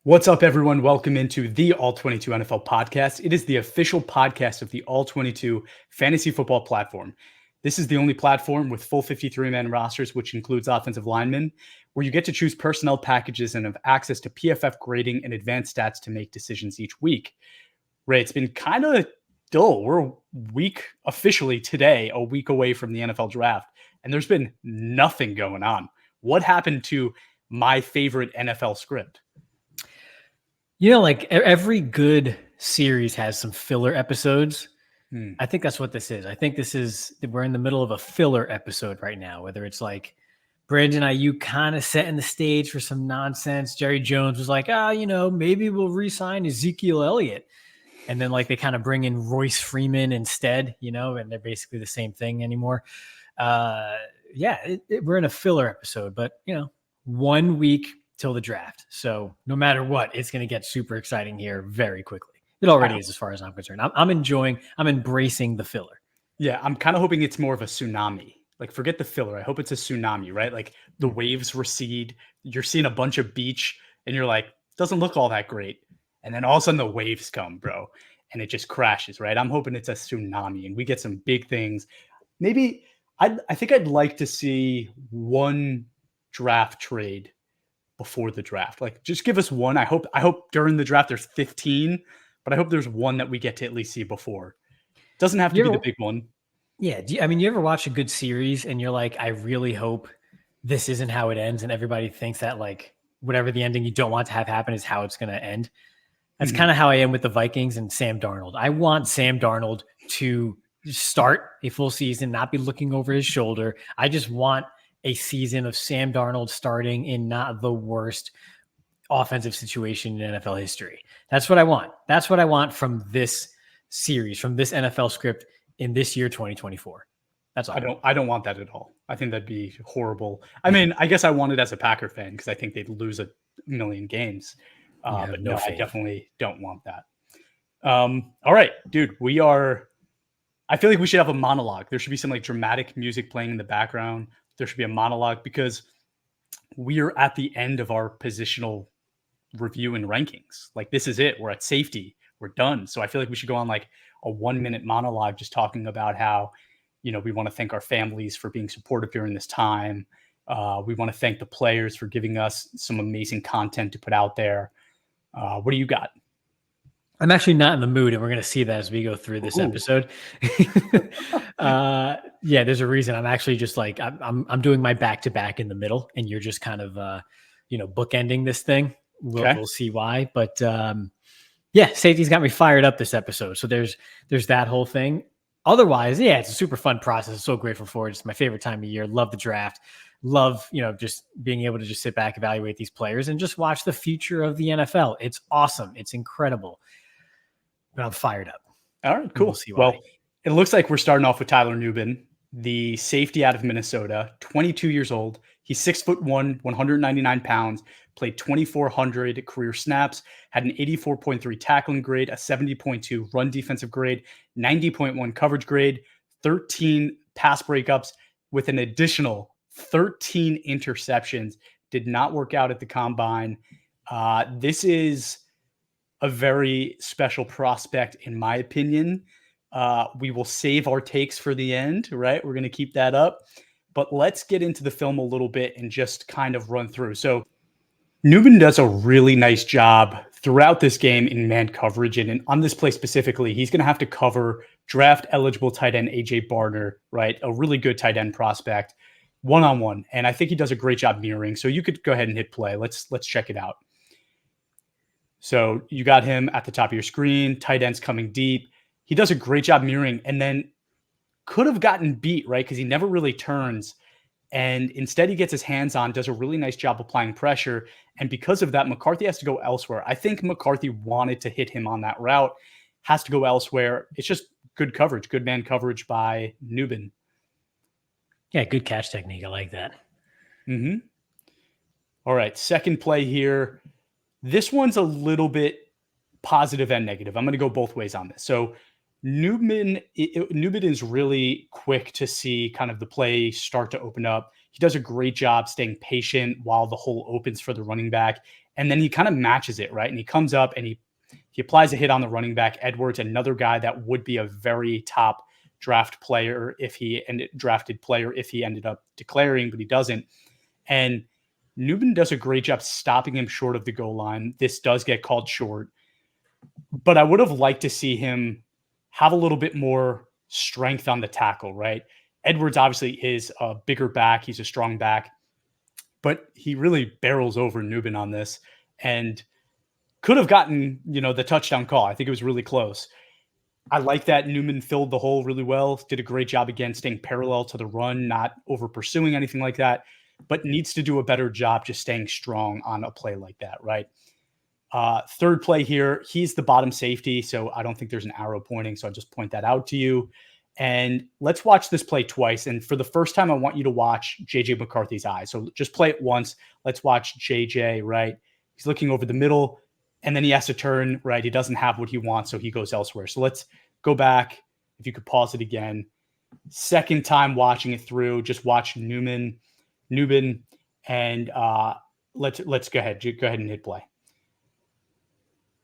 What's up, everyone? Welcome into the All 22 NFL podcast. It is the official podcast of the All 22 fantasy football platform. This is the only platform with full 53-man rosters, which includes offensive linemen, where you get to choose personnel packages and have access to PFF grading and advanced stats to make decisions each week. Ray, it's been kind of dull. We're officially today, a week away from the NFL draft, and there's been nothing going on. What happened to my favorite NFL script? Like every good series has some filler episodes. I think that's what this is. I think we're in the middle of a filler episode right now, whether it's like Brandon Ayuk kind of setting the stage for some nonsense. Jerry Jones was like, maybe we'll re-sign Ezekiel Elliott. And then like they kind of bring in Royce Freeman instead, and they're basically the same thing anymore. We're in a filler episode, but 1 week till the draft. So no matter what, it's going to get super exciting here very quickly. It already is as far as I'm concerned. I'm embracing the filler. Yeah, I'm kind of hoping it's more of a tsunami. Like, forget the filler. I hope it's a tsunami, right? Like the waves recede. You're seeing a bunch of beach and you're like, doesn't look all that great. And then all of a sudden the waves come, bro. And it just crashes, right? I'm hoping it's a tsunami and we get some big things. Maybe I think I'd like to see one draft trade before the draft. Like, just give us one. I hope during the draft there's 15, but I hope there's one that we get to at least see before. Doesn't have to be the big one. Yeah. You ever watch a good series and you're like, I really hope this isn't how it ends, and everybody thinks that like whatever the ending you don't want to have happen is how it's going to end? That's kind of how I am with the Vikings and Sam Darnold. I want Sam Darnold to start a full season, not be looking over his shoulder. I just want a season of Sam Darnold starting in not the worst offensive situation in NFL history. That's what I want. That's what I want from this series, from this NFL script in this year, 2024. That's all. I don't want that at all. I think that'd be horrible. I mean, I guess I want it as a Packer fan because I think they'd lose a million games. But no, I definitely don't want that. All right, dude, I feel like we should have a monologue. There should be some like dramatic music playing in the background. There should be a monologue because we're at the end of our positional review and rankings. Like, this is it. We're at safety. We're done. So I feel like we should go on like a 1-minute monologue just talking about how, we want to thank our families for being supportive during this time. We want to thank the players for giving us some amazing content to put out there. What do you got? I'm actually not in the mood, and we're going to see that as we go through this episode. There's a reason. I'm actually just like I'm doing my back-to-back in the middle, and you're just kind of bookending this thing. We'll see why, but safety's got me fired up this episode. So there's that whole thing. Otherwise, it's a super fun process. I'm so grateful for it. It's my favorite time of year. Love the draft. Love, just being able to just sit back, evaluate these players, and just watch the future of the NFL. It's awesome. It's incredible. But I'm fired up. All right, cool. Well, it looks like we're starting off with Tyler Nubin, the safety out of Minnesota, 22 years old. He's 6'1", 199 pounds, played 2,400 career snaps, had an 84.3 tackling grade, a 70.2 run defensive grade, 90.1 coverage grade, 13 pass breakups with an additional 13 interceptions. Did not work out at the combine. This is a very special prospect, in my opinion. We will save our takes for the end, right? We're going to keep that up. But let's get into the film a little bit and just kind of run through. So Nubin does a really nice job throughout this game in man coverage. And on this play specifically, he's going to have to cover draft-eligible tight end A.J. Barner, right? A really good tight end prospect, one-on-one. And I think he does a great job mirroring. So you could go ahead and hit play. Let's check it out. So you got him at the top of your screen, tight ends coming deep. He does a great job mirroring and then could have gotten beat, right? Because he never really turns. And instead he gets his hands on, does a really nice job applying pressure. And because of that, McCarthy has to go elsewhere. I think McCarthy wanted to hit him on that route, has to go elsewhere. It's just good coverage, good man coverage by Nubin. Yeah, good catch technique. I like that. All right, second play here. This one's a little bit positive and negative. I'm going to go both ways on this. So Nubin is really quick to see kind of the play start to open up. He does a great job staying patient while the hole opens for the running back. And then he kind of matches it, right? And he comes up and he applies a hit on the running back, Edwards, another guy that would be a very top drafted player if he ended up declaring, but he doesn't. And Nubin does a great job stopping him short of the goal line. This does get called short, but I would have liked to see him have a little bit more strength on the tackle, right? Edwards obviously is a bigger back. He's a strong back, but he really barrels over Nubin on this and could have gotten, the touchdown call. I think it was really close. I like that Nubin filled the hole really well, did a great job again, staying parallel to the run, not over pursuing anything like that, but needs to do a better job just staying strong on a play like that, right? Third play here, he's the bottom safety, so I don't think there's an arrow pointing, so I'll just point that out to you. And let's watch this play twice. And for the first time, I want you to watch JJ McCarthy's eyes. So just play it once. Let's watch JJ, right? He's looking over the middle, and then he has to turn, right? He doesn't have what he wants, so he goes elsewhere. So let's go back. If you could pause it again. Second time watching it through, just watch Nubin, and let's go ahead. Go ahead and hit play.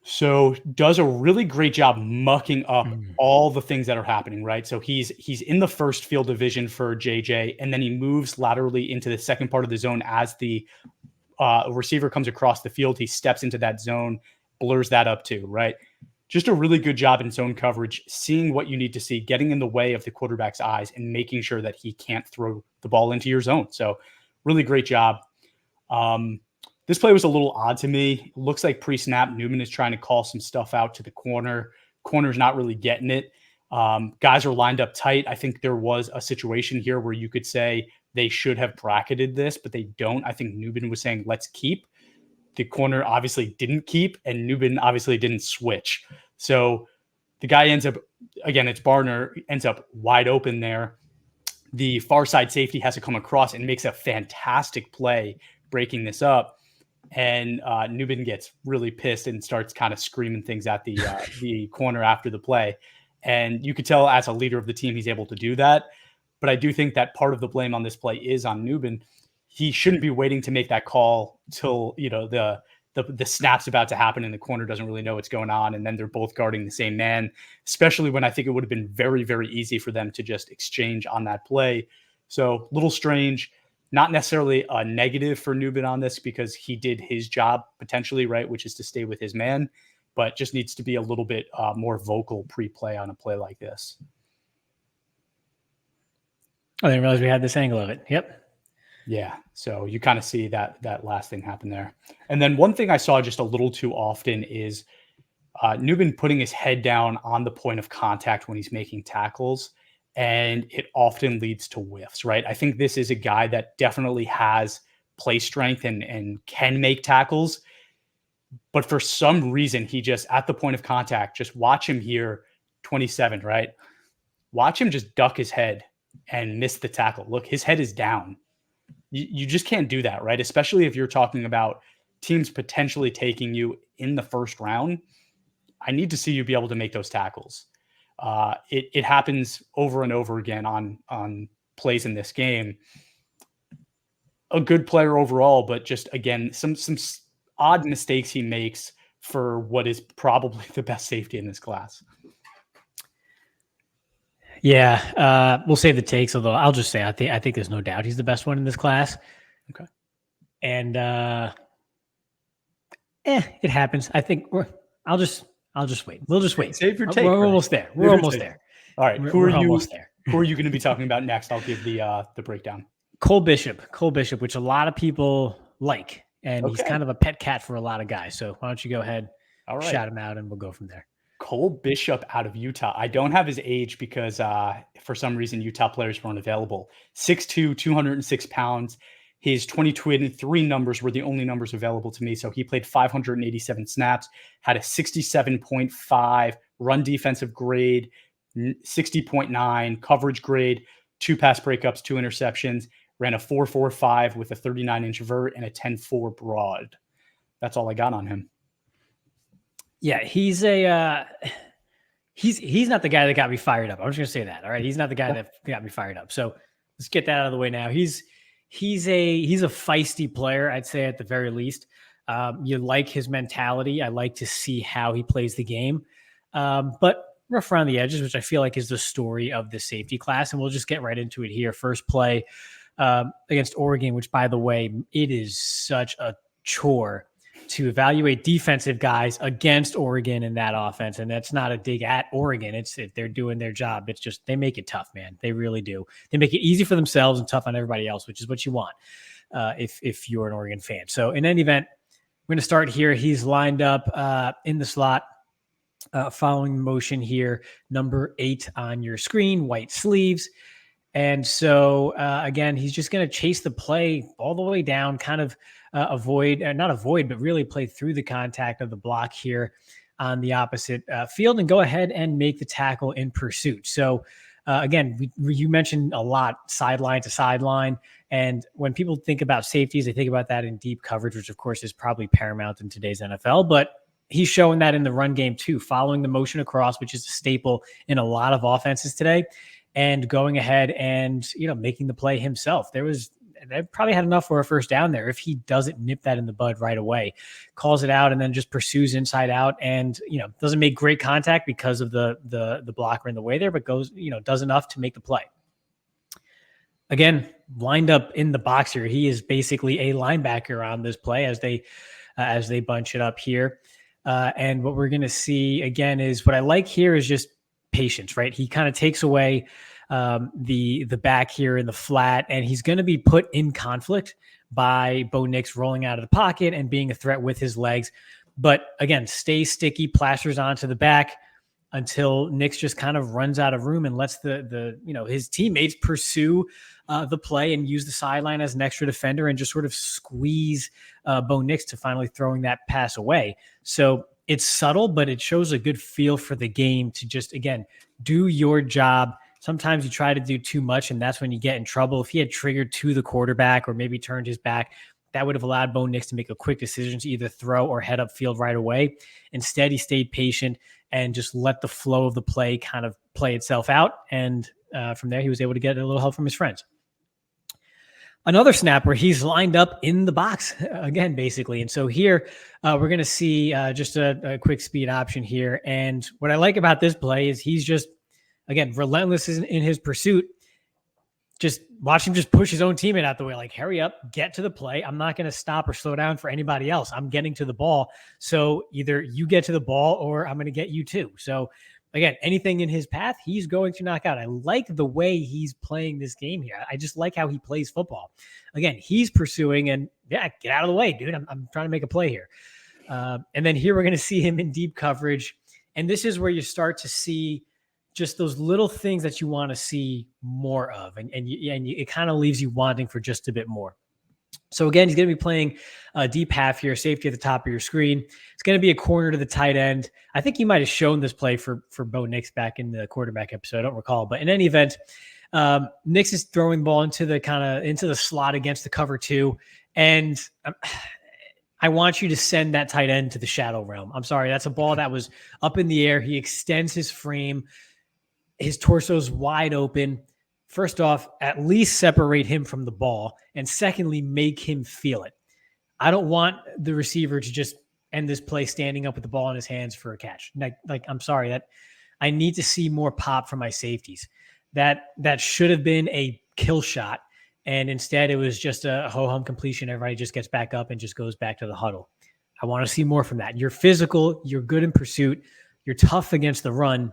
So does a really great job mucking up all the things that are happening, right? So he's in the first field division for JJ, and then he moves laterally into the second part of the zone as the receiver comes across the field. He steps into that zone, blurs that up too, right? Just a really good job in zone coverage, seeing what you need to see, getting in the way of the quarterback's eyes and making sure that he can't throw the ball into your zone. So really great job. This play was a little odd to me. It looks like pre-snap, Nubin is trying to call some stuff out to the corner. Corner's not really getting it. Guys are lined up tight. I think there was a situation here where you could say they should have bracketed this, but they don't. I think Nubin was saying, let's keep. The corner obviously didn't keep, and Nubin obviously didn't switch. So the guy ends up, again, it's Barner, ends up wide open there. The far side safety has to come across and makes a fantastic play breaking this up. And Nubin gets really pissed and starts kind of screaming things at the corner after the play. And you could tell as a leader of the team, he's able to do that. But I do think that part of the blame on this play is on Nubin. He shouldn't be waiting to make that call till, the snap's about to happen and the corner doesn't really know what's going on. And then they're both guarding the same man, especially when I think it would have been very, very easy for them to just exchange on that play. So a little strange. Not necessarily a negative for Nubin on this because he did his job potentially, right, which is to stay with his man, but just needs to be a little bit more vocal pre-play on a play like this. I didn't realize we had this angle of it. Yep. Yeah, so you kind of see that last thing happen there. And then one thing I saw just a little too often is Nubin putting his head down on the point of contact when he's making tackles. And it often leads to whiffs, right? I think this is a guy that definitely has play strength and can make tackles. But for some reason, he just, at the point of contact, just watch him here, 27, right? Watch him just duck his head and miss the tackle. Look, his head is down. You just can't do that, right? Especially if you're talking about teams potentially taking you in the first round. I need to see you be able to make those tackles. It happens over and over again on plays in this game. A good player overall, but just again, some odd mistakes he makes for what is probably the best safety in this class. Yeah, we'll save the takes, although I'll just say I think there's no doubt he's the best one in this class. Okay. And it happens. I think I'll just wait. We'll just wait. Save your take. We're almost there. We're almost there. All right. Who are you going to be talking about next? I'll give the breakdown. Cole Bishop, which a lot of people like, and he's kind of a pet cat for a lot of guys. So why don't you go ahead, shout him out, and we'll go from there. Cole Bishop out of Utah. I don't have his age because for some reason Utah players weren't available. 6'2", 206 pounds. His 2023 numbers were the only numbers available to me. So he played 587 snaps, had a 67.5 run defensive grade, 60.9 coverage grade, 2 pass breakups, 2 interceptions, ran a 4.45 with a 39-inch vert and a 10.4 broad. That's all I got on him. Yeah, he's he's not the guy that got me fired up. I'm just gonna say that. All right, he's not the guy that got me fired up. So let's get that out of the way now. He's a feisty player, I'd say at the very least. You like his mentality. I like to see how he plays the game. But rough around the edges, which I feel like is the story of the safety class. And we'll just get right into it here. First play against Oregon, which, by the way, it is such a chore to evaluate defensive guys against Oregon in that offense. And that's not a dig at Oregon. It's if they're doing their job. It's just they make it tough, man. They really do. They make it easy for themselves and tough on everybody else, which is what you want if you're an Oregon fan. So in any event, we're going to start here. He's lined up in the slot. Following motion here, number 8 on your screen, white sleeves. And so, again, he's just going to chase the play all the way down, kind of not avoid, but really play through the contact of the block here on the opposite field and go ahead and make the tackle in pursuit. So, again, you mentioned a lot sideline to sideline. And when people think about safeties, they think about that in deep coverage, which, of course, is probably paramount in today's NFL. But he's showing that in the run game too, following the motion across, which is a staple in a lot of offenses today, and going ahead and, making the play himself. They probably had enough for a first down there if he doesn't nip that in the bud right away, calls it out and then just pursues inside out and, doesn't make great contact because of the blocker in the way there, but goes, does enough to make the play. Again, lined up in the box here. He is basically a linebacker on this play as they bunch it up here. And what we're going to see again is what I like here is just patience, right? He kind of takes away the back here in the flat, and he's going to be put in conflict by Bo Nix rolling out of the pocket and being a threat with his legs. But again, stay sticky, plasters onto the back until Nix just kind of runs out of room and lets his teammates pursue the play and use the sideline as an extra defender and just sort of squeeze Bo Nix to finally throwing that pass away. So it's subtle, but it shows a good feel for the game to just, again, do your job. Sometimes you try to do too much, and that's when you get in trouble. If he had triggered to the quarterback or maybe turned his back, that would have allowed Bo Nix to make a quick decision to either throw or head upfield right away. Instead, he stayed patient and just let the flow of the play kind of play itself out. And from there, he was able to get a little help from his friends. Another snap where he's lined up in the box again, basically. And so here we're going to see just a quick speed option here. And what I like about this play is he's just, again, relentless in his pursuit. Just watch him just push his own teammate out the way. Like, hurry up, get to the play. I'm not going to stop or slow down for anybody else. I'm getting to the ball. So either you get to the ball or I'm going to get you too. So again, anything in his path, he's going to knock out. I like the way he's playing this game here. I just like how he plays football. Again, he's pursuing and get out of the way, dude. I'm trying to make a play here. And then here we're going to see him in deep coverage. And this is where you start to see just those little things that you want to see more of. And it kind of leaves you wanting for just a bit more. So again, he's going to be playing a deep half here, safety at the top of your screen. It's going to be a corner to the tight end. I think you might have shown this play for Bo Nix back in the quarterback episode. I don't recall, but in any event, Nix is throwing the ball into the slot against the cover 2. And I want you to send that tight end to the shadow realm. I'm sorry. That's a ball that was up in the air. He extends his frame. His torso's wide open. First off, at least separate him from the ball. And secondly, make him feel it. I don't want the receiver to just end this play standing up with the ball in his hands for a catch. Like I'm sorry, that I need to see more pop from my safeties. That should have been a kill shot. And instead it was just a ho-hum completion. Everybody just gets back up and just goes back to the huddle. I want to see more from that. You're physical. You're good in pursuit. You're tough against the run.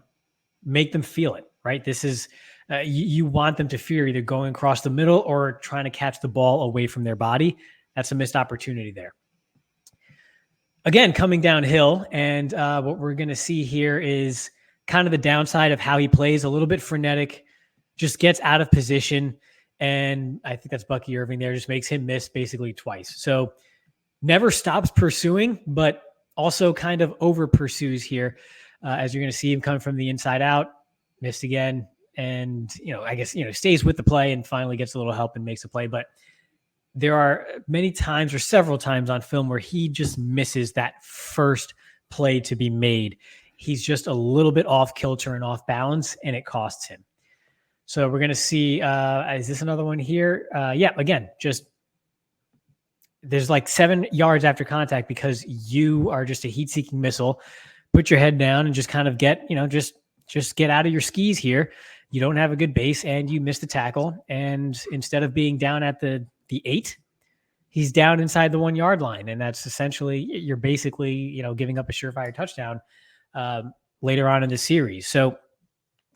Make them feel it, right? This is you want them to fear either going across the middle or trying to catch the ball away from their body. That's a missed opportunity there. Again, coming downhill, and what we're going to see here is kind of the downside of how he plays, a little bit frenetic, just gets out of position, and I think that's Bucky Irving there, just makes him miss basically twice. So never stops pursuing, but also kind of over pursues here, as you're going to see him come from the inside out, missed again, and I guess stays with the play and finally gets a little help and makes a play. But there are many times or several times on film where he just misses that first play to be made. He's just a little bit off kilter and off balance, and it costs him. So we're going to see, is this another one here? Yeah, again, just there's like 7 yards after contact because you are just a heat-seeking missile. Put your head down and just kind of get, just get out of your skis here. You don't have a good base and you missed the tackle. And instead of being down at the 8, he's down inside the 1 yard line. And that's essentially, you're basically, giving up a surefire touchdown later on in the series. So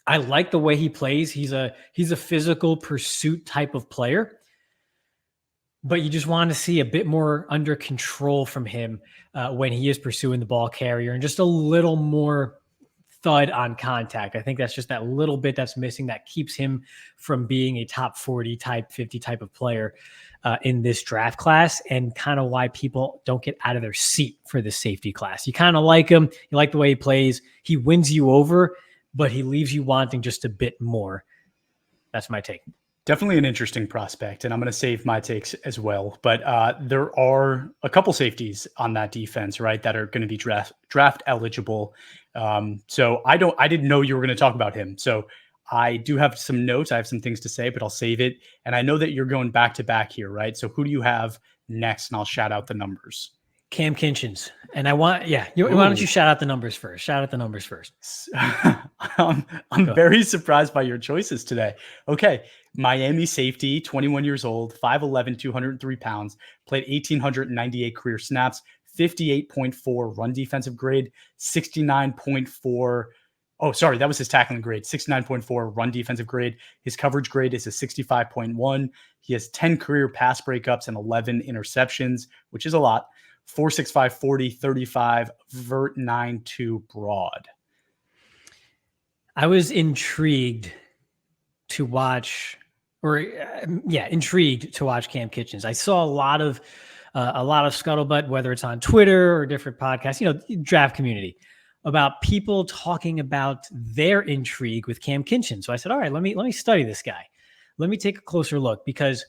I like the way he plays. He's a physical pursuit type of player, but you just want to see a bit more under control from him when he is pursuing the ball carrier and just a little more thud on contact. I think that's just that little bit that's missing that keeps him from being a top 40 type, 50 type of player in this draft class, and kind of why people don't get out of their seat for this safety class. You kind of like him. You like the way he plays. He wins you over, but he leaves you wanting just a bit more. That's my take. Definitely an interesting prospect, and I'm going to save my takes as well. But there are a couple safeties on that defense, right, that are going to be draft eligible. So I didn't know you were going to talk about him. So I do have some notes. I have some things to say, but I'll save it. And I know that you're going back to back here, right? So who do you have next? And I'll shout out the numbers. Kam Kinchens. And I want, why don't you shout out the numbers first? Shout out the numbers first. I'm very surprised by your choices today. Okay. Miami safety, 21 years old, 5'11", 203 pounds, played 1,898 career snaps, 58.4 run defensive grade, 69.4. Oh, sorry, that was his tackling grade, 69.4 run defensive grade. His coverage grade is a 65.1. He has 10 career pass breakups and 11 interceptions, which is a lot. 4.65 40, 35 vert, 9.2 broad. I was intrigued to watch, intrigued to watch Kam Kinchens. I saw a lot of scuttlebutt, whether it's on Twitter or different podcasts, draft community, about people talking about their intrigue with Kam Kinchens. So I said, all right, let me study this guy. Let me take a closer look, because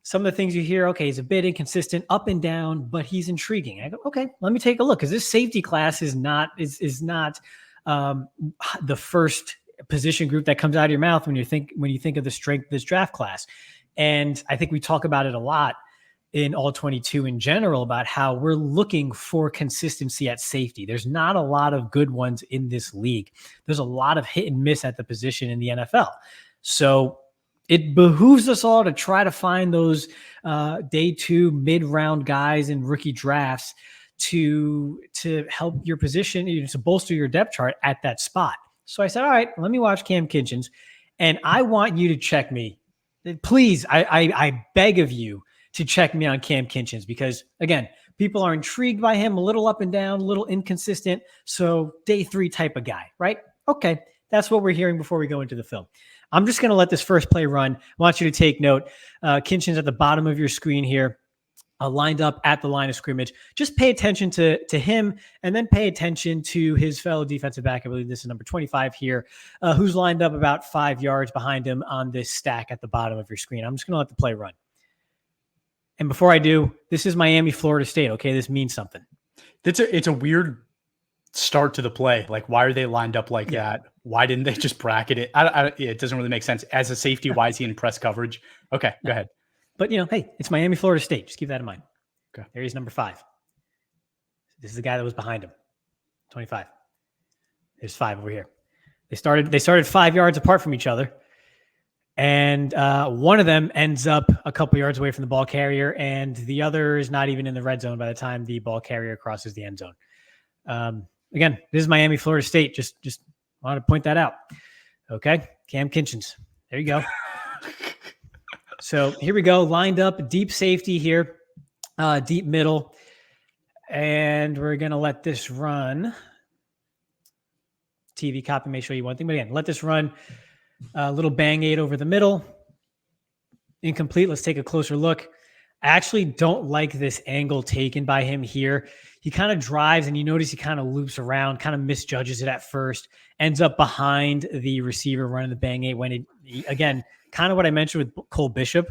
some of the things you hear, okay, he's a bit inconsistent up and down, but he's intriguing. I go, okay, let me take a look, because this safety class is not the first position group that comes out of your mouth when you think of the strength of this draft class. And I think we talk about it a lot in all 22 in general, about how we're looking for consistency at safety. There's not a lot of good ones in this league. There's a lot of hit and miss at the position in the NFL. So it behooves us all to try to find those day 2 mid-round guys in rookie drafts to help your position, to bolster your depth chart at that spot. So I said, all right, let me watch Kam Kinchens, and I want you to check me. Please, I beg of you to check me on Kam Kinchens, because, again, people are intrigued by him, a little up and down, a little inconsistent. So day 3 type of guy, right? Okay, that's what we're hearing before we go into the film. I'm just going to let this first play run. I want you to take note. Kinchens at the bottom of your screen here, lined up at the line of scrimmage. Just pay attention to him, and then pay attention to his fellow defensive back. I believe this is number 25 here, who's lined up about 5 yards behind him on this stack at the bottom of your screen. I'm just going to let the play run. And before I do, this is Miami, Florida State. Okay, this means something. It's a weird start to the play. Like, why are they lined up like that? Why didn't they just bracket it? It doesn't really make sense. As a safety, why is he in press coverage? Okay, go ahead. But, hey, it's Miami, Florida State. Just keep that in mind. Okay. There he's number 5. This is the guy that was behind him. 25. There's 5 over here. They started 5 yards apart from each other. And one of them ends up a couple yards away from the ball carrier, and the other is not even in the red zone by the time the ball carrier crosses the end zone. Again, this is Miami, Florida State. Just wanted to point that out. Okay, Kam Kinchens. There you go. So here we go, lined up, deep safety here, deep middle, and we're going to let this run. TV copy may show you one thing, but again, let this run. A little bang aid over the middle. Incomplete. Let's take a closer look. I actually don't like this angle taken by him here. He kind of drives, and you notice he kind of loops around, kind of misjudges it at first, ends up behind the receiver running the bang aid when again, kind of what I mentioned with Cole Bishop.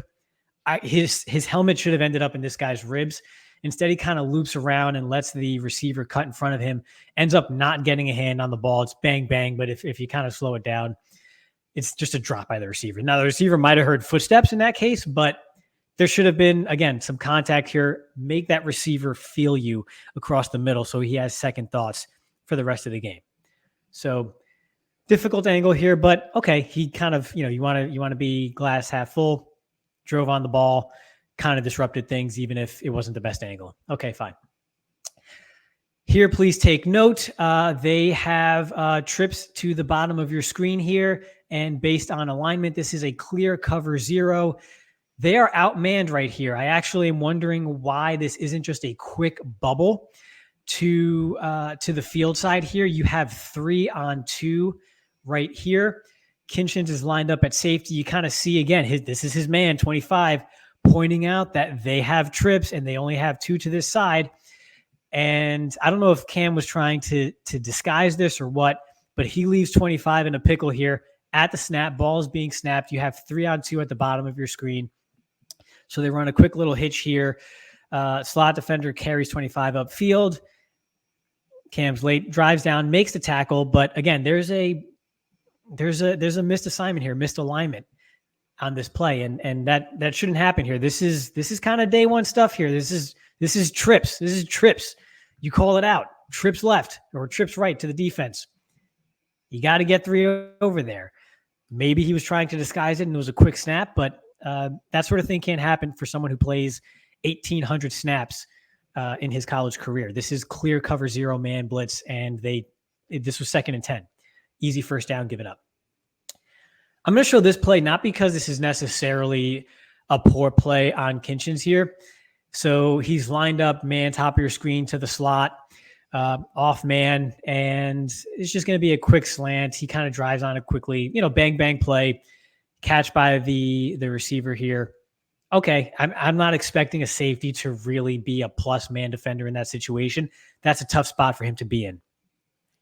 His helmet should have ended up in this guy's ribs. Instead, he kind of loops around and lets the receiver cut in front of him, ends up not getting a hand on the ball. It's bang, bang, but if you kind of slow it down, it's just a drop by the receiver. Now, the receiver might have heard footsteps in that case, but there should have been, again, some contact here. Make that receiver feel you across the middle so he has second thoughts for the rest of the game. So difficult angle here, but okay, he kind of, you want to be glass half full, drove on the ball, kind of disrupted things, even if it wasn't the best angle. Okay, fine. Here, please take note. They have trips to the bottom of your screen here, and based on alignment, this is a clear cover 0. They are outmanned right here. I actually am wondering why this isn't just a quick bubble to the field side here. You have 3-on-2 right here. Kinchens is lined up at safety. You kind of see, again, this is his man, 25, pointing out that they have trips and they only have 2 to this side. And I don't know if Kam was trying to disguise this or what, but he leaves 25 in a pickle here at the snap. Ball is being snapped. You have 3-on-2 at the bottom of your screen. So they run a quick little hitch here. Slot defender carries 25 upfield. Kam's late, drives down, makes the tackle. But again, there's a missed assignment here, missed alignment on this play. And that shouldn't happen here. This is kind of day one stuff here. This is trips. This is trips. You call it out. Trips left or trips right to the defense. You got to get 3 over there. Maybe he was trying to disguise it and it was a quick snap, but that sort of thing can't happen for someone who plays 1,800 snaps in his college career. This is clear cover 0 man blitz, and this was 2nd and 10. Easy first down, give it up. I'm going to show this play not because this is necessarily a poor play on Kinchens here. So he's lined up man top of your screen to the slot, off man, and it's just going to be a quick slant. He kind of drives on it quickly, bang, bang play, catch by the receiver here. Okay, I'm not expecting a safety to really be a plus man defender in that situation. That's a tough spot for him to be in.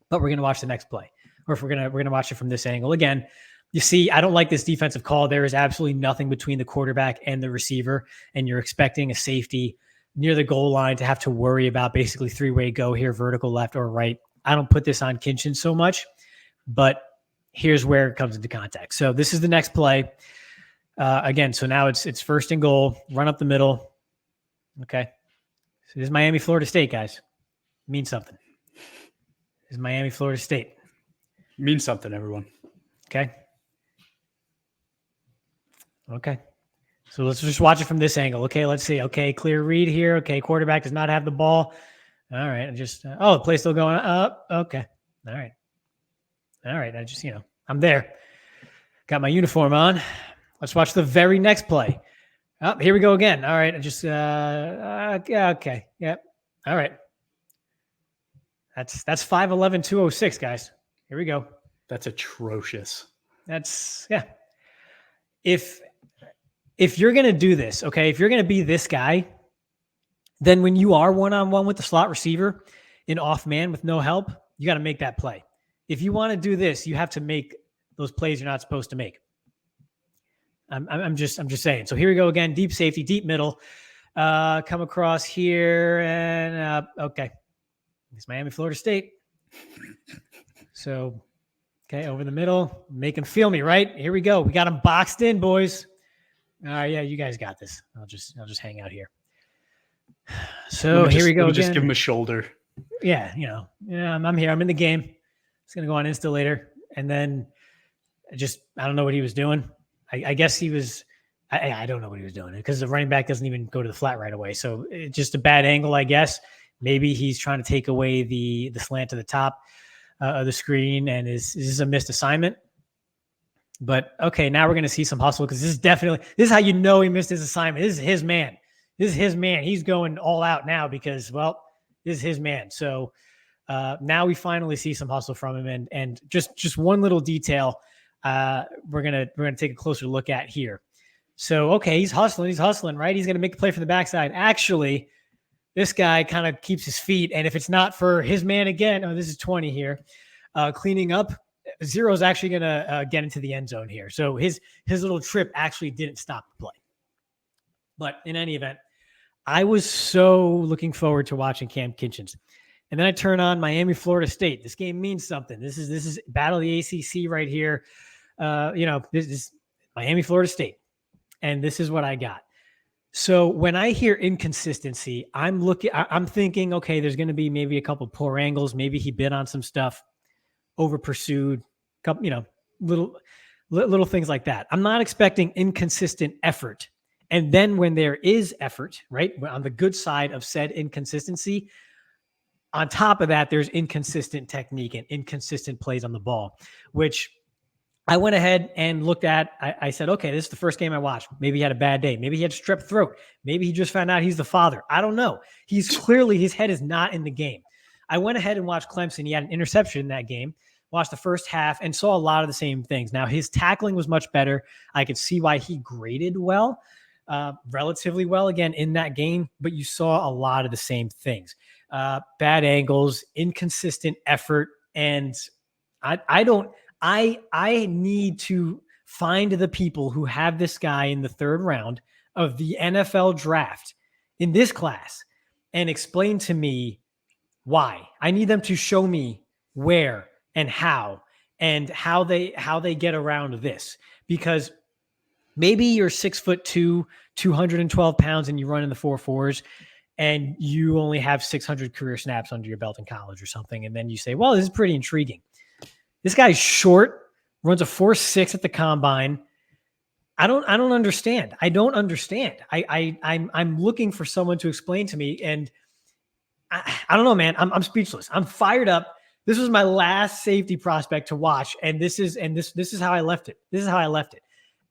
But we're going to watch the next play, or if we're going to watch it from this angle again. You see, I don't like this defensive call. There is absolutely nothing between the quarterback and the receiver, and you're expecting a safety near the goal line to have to worry about basically 3-way go here, vertical left or right. I don't put this on Kinchens so much, but here's where it comes into contact. So this is the next play. Again, so now it's 1st and goal, run up the middle. Okay. So this is Miami, Florida State, guys. It means something. This is Miami, Florida State. It means something, everyone. Okay. Okay. So let's just watch it from this angle. Okay, let's see. Okay, clear read here. Okay, quarterback does not have the ball. All right. The play's still going up. Okay. All right. I just, I'm there. Got my uniform on. Let's watch the very next play. Oh, here we go again. All right. Yeah, okay. Yep. All right. That's 5'11", 206, guys. Here we go. That's atrocious. Yeah. If you're going to do this, okay, if you're going to be this guy, then when you are one-on-one with the slot receiver in off man with no help, you got to make that play. If you want to do this, you have to make those plays you're not supposed to make. I'm just saying. So here we go again. Deep safety, deep middle. Come across here and okay. It's Miami, Florida State. So, okay, over the middle. Make him feel me, right? Here we go. We got him boxed in, boys. Yeah, you guys got this. I'll just hang out here. So here we go. Just give him a shoulder. Yeah, I'm here. I'm in the game. It's gonna go on Insta later, and then I don't know what he was doing. I guess he was. I don't know what he was doing because the running back doesn't even go to the flat right away. So it's just a bad angle, I guess. Maybe he's trying to take away the slant to the top of the screen, and is a missed assignment. But okay, now we're going to see some hustle because this is how you know he missed his assignment. This is his man. He's going all out now because, well, this is his man. So now we finally see some hustle from him, and just one little detail we're gonna take a closer look at here. So okay, he's hustling, right? He's gonna make the play from the backside. Actually, this guy kind of keeps his feet, and if it's not for his man again, this is 20 here, cleaning up. Zero is actually going to get into the end zone here. So his little trip actually didn't stop the play. But in any event, I was so looking forward to watching Kam Kinchens. And then I turn on Miami, Florida State. This game means something. This is battle of the ACC right here. This is Miami, Florida State. And this is what I got. So when I hear inconsistency, I'm thinking, okay, there's going to be maybe a couple poor angles. Maybe he bid on some stuff, over pursued, couple, little things like that. I'm not expecting inconsistent effort. And then when there is effort, right, on the good side of said inconsistency, on top of that, there's inconsistent technique and inconsistent plays on the ball, which I went ahead and looked at. I said, okay, this is the first game I watched. Maybe he had a bad day. Maybe he had strep throat. Maybe he just found out he's the father. I don't know. He's clearly, his head is not in the game. I went ahead and watched Clemson. He had an interception in that game, watched the first half, and saw a lot of the same things. Now, his tackling was much better. I could see why he graded well, relatively well, again, in that game, but you saw a lot of the same things. Bad angles, inconsistent effort, and I need to find the people who have this guy in the third round of the NFL draft in this class and explain to me why. I need them to show me where and how they get around this, because maybe you're 6'2", 212 pounds, and you run in the 4.4s, and you only have 600 career snaps under your belt in college or something. And then you say, well, this is pretty intriguing. This guy's short, runs a 4.6 at the combine. I don't understand. I don't understand. I'm looking for someone to explain to me. And I don't know, man. I'm speechless. I'm fired up. This was my last safety prospect to watch. And this is how I left it. This is how I left it.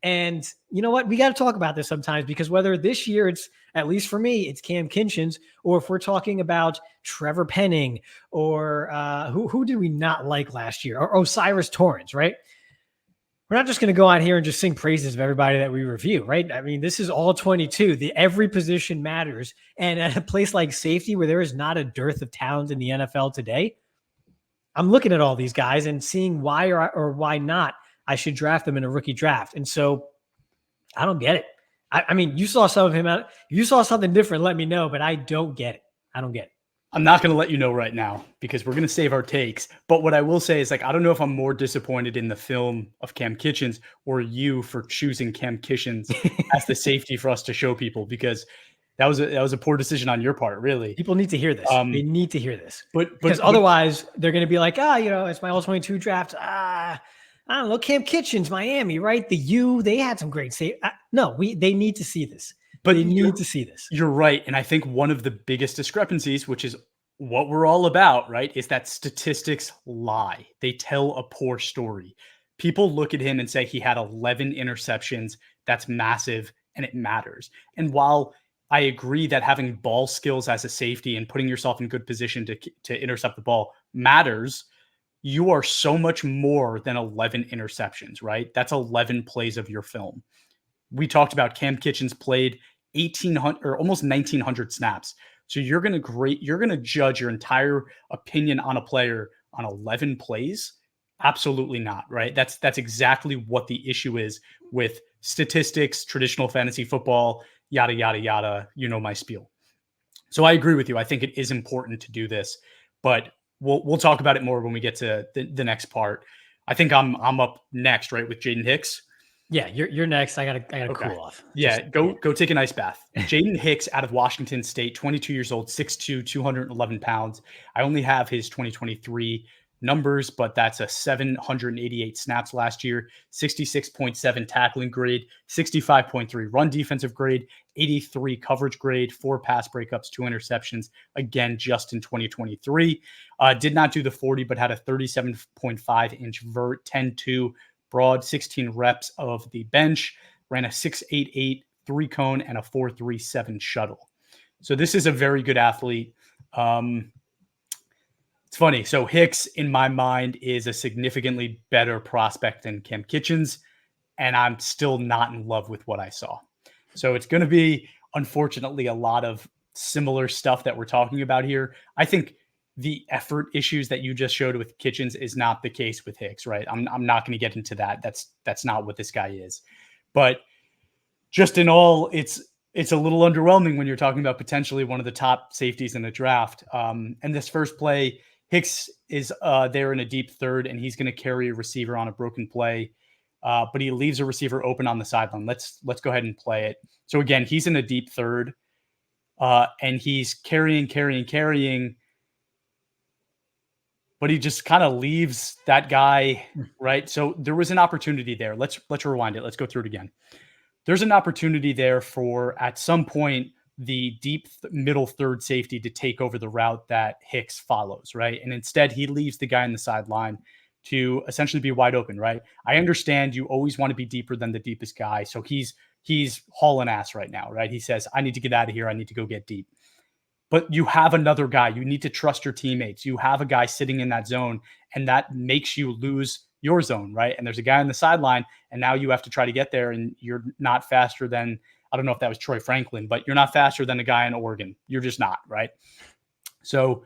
And you know what? We got to talk about this sometimes, because whether this year it's, at least for me, it's Kam Kinchens, or if we're talking about Trevor Penning, or who did we not like last year, or Osiris Torrance, right? We're not just going to go out here and just sing praises of everybody that we review, right? I mean, this is all 22. Every position matters. And at a place like safety, where there is not a dearth of talent in the NFL today, I'm looking at all these guys and seeing why or why not I should draft them in a rookie draft. And so I don't get it. I mean, you saw some of him out. If you saw something different, let me know, but I don't get it. I don't get it. I'm not going to let you know right now, because we're going to save our takes. But what I will say is, like, I don't know if I'm more disappointed in the film of Kam Kinchens or you for choosing Kam Kinchens as the safety for us to show people, because that was a poor decision on your part, really. People need to hear this. They need to hear this. Because otherwise they're going to be like, it's my all-22 draft. I don't know, Kam Kinchens, Miami, right? They had some great save. No, they need to see this. But they need to see this. You're right. And I think one of the biggest discrepancies, which is what we're all about, right, is that statistics lie. They tell a poor story. People look at him and say he had 11 interceptions. That's massive, and it matters. And while I agree that having ball skills as a safety and putting yourself in good position to intercept the ball matters, you are so much more than 11 interceptions, right? That's 11 plays of your film. We talked about Kam Kinchens played 1,800 or almost 1,900 snaps. So you're going to judge your entire opinion on a player on 11 plays? Absolutely not, right? That's exactly what the issue is with statistics, traditional fantasy football, yada, yada, yada. You know my spiel. So I agree with you. I think it is important to do this, but we'll talk about it more when we get to the next part. I think I'm up next, right, with Jayden Hicks. Yeah, you're next. I gotta okay. Cool off. Yeah, go take a nice bath. Jayden Hicks out of Washington State, 22 years old, 6'2", 211 pounds. I only have his 2023 numbers, but that's a 788 snaps last year, 66.7 tackling grade, 65.3 run defensive grade, 83 coverage grade, 4 pass breakups, 2 interceptions, again, just in 2023. Did not do the 40, but had a 37.5-inch vert, 10-2 broad, 16 reps of the bench, ran a 6.88 3-cone and a 4.37 shuttle. So this is a very good athlete. It's funny. So Hicks, in my mind, is a significantly better prospect than Kam Kinchens, and I'm still not in love with what I saw. So it's going to be, unfortunately, a lot of similar stuff that we're talking about here. I think the effort issues that you just showed with Kinchens is not the case with Hicks, right? I'm not going to get into that. That's not what this guy is. But just in all, it's a little underwhelming when you're talking about potentially one of the top safeties in the draft. And this first play, Hicks is there in a deep third, and he's going to carry a receiver on a broken play. but he leaves a receiver open on the sideline. Let's go ahead and play it. So again, he's in a deep third, and he's carrying, but he just kind of leaves that guy, right? So there was an opportunity there. Let's rewind it. Let's go through it again. There's an opportunity there for, at some point, the deep middle third safety to take over the route that Hicks follows, right? And instead, he leaves the guy on the sideline to essentially be wide open, right? I understand you always want to be deeper than the deepest guy. So he's hauling ass right now, right? He says, I need to get out of here. I need to go get deep. But you have another guy. You need to trust your teammates. You have a guy sitting in that zone, and that makes you lose your zone, right? And there's a guy on the sideline, and now you have to try to get there, and you're not faster than, I don't know if that was Troy Franklin, but you're not faster than a guy in Oregon. You're just not, right? So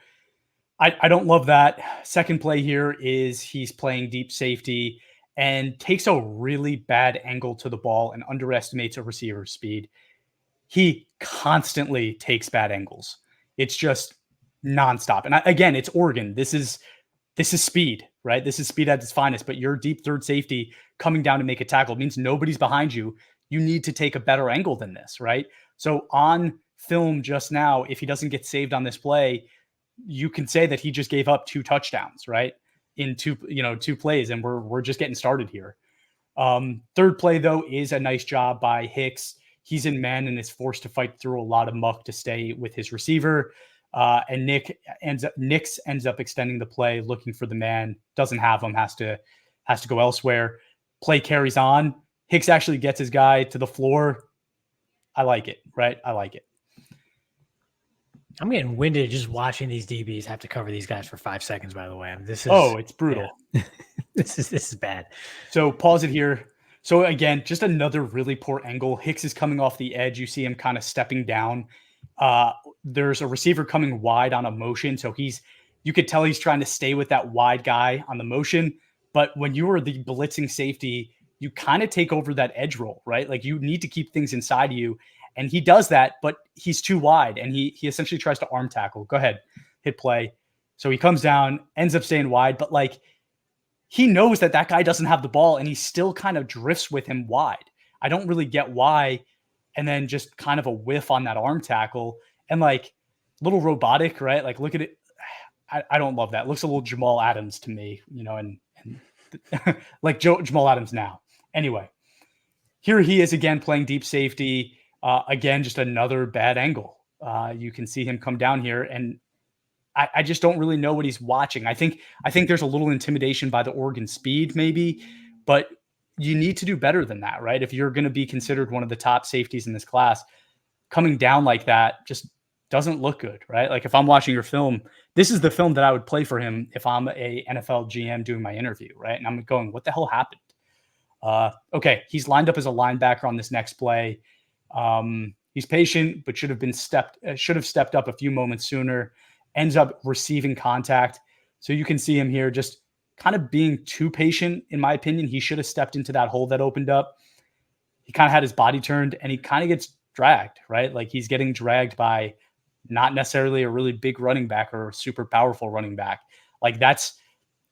I don't love that. Second play here is he's playing deep safety and takes a really bad angle to the ball and underestimates a receiver's speed. He constantly takes bad angles. It's just nonstop. And again, it's Oregon. This is speed, right? This is speed at its finest, but your deep third safety coming down to make a tackle means nobody's behind you. You need to take a better angle than this, right? So on film just now, if he doesn't get saved on this play, you can say that he just gave up 2 touchdowns, right? In 2 plays, and we're just getting started here. Third play, though, is a nice job by Hicks. He's in man and is forced to fight through a lot of muck to stay with his receiver. And Nix ends up extending the play, looking for the man, doesn't have him, has to go elsewhere. Play carries on. Hicks actually gets his guy to the floor. I like it, right? I like it. I'm getting winded just watching these DBs have to cover these guys for 5 seconds, by the way. It's brutal. Yeah. This is bad. So pause it here. So again, just another really poor angle. Hicks is coming off the edge. You see him kind of stepping down. There's a receiver coming wide on a motion. So you could tell he's trying to stay with that wide guy on the motion. But when you are the blitzing safety, you kind of take over that edge roll, right? Like you need to keep things inside of you. And he does that, but he's too wide. And he essentially tries to arm tackle. Go ahead, hit play. So he comes down, ends up staying wide, but like he knows that guy doesn't have the ball and he still kind of drifts with him wide. I don't really get why. And then just kind of a whiff on that arm tackle and like little robotic, right? Like look at it. I don't love that. It looks a little Jamal Adams to me, and like Jamal Adams now. Anyway, here he is again playing deep safety. Again, just another bad angle. You can see him come down here, and I just don't really know what he's watching. I think there's a little intimidation by the Oregon speed, maybe, but you need to do better than that, right? If you're going to be considered one of the top safeties in this class, coming down like that just doesn't look good, right? Like if I'm watching your film, this is the film that I would play for him if I'm a NFL GM doing my interview, right? And I'm going, what the hell happened? Okay, he's lined up as a linebacker on this next play. He's patient, but should have stepped up a few moments sooner. Ends up receiving contact. So you can see him here just kind of being too patient, in my opinion. He should have stepped into that hole that opened up. He kind of had his body turned and he kind of gets dragged, right? Like he's getting dragged by not necessarily a really big running back or a super powerful running back. Like that's,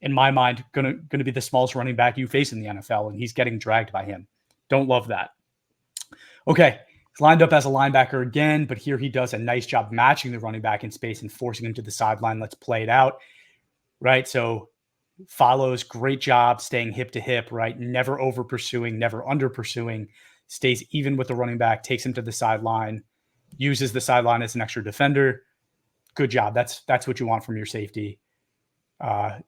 in my mind, gonna be the smallest running back you face in the NFL, and he's getting dragged by him. Don't love that. Okay, he's lined up as a linebacker again, but here he does a nice job matching the running back in space and forcing him to the sideline. Let's play it out, right? So follows, great job staying hip to hip, right? Never over pursuing, never under pursuing, stays even with the running back, takes him to the sideline, uses the sideline as an extra defender. Good job. That's what you want from your safety.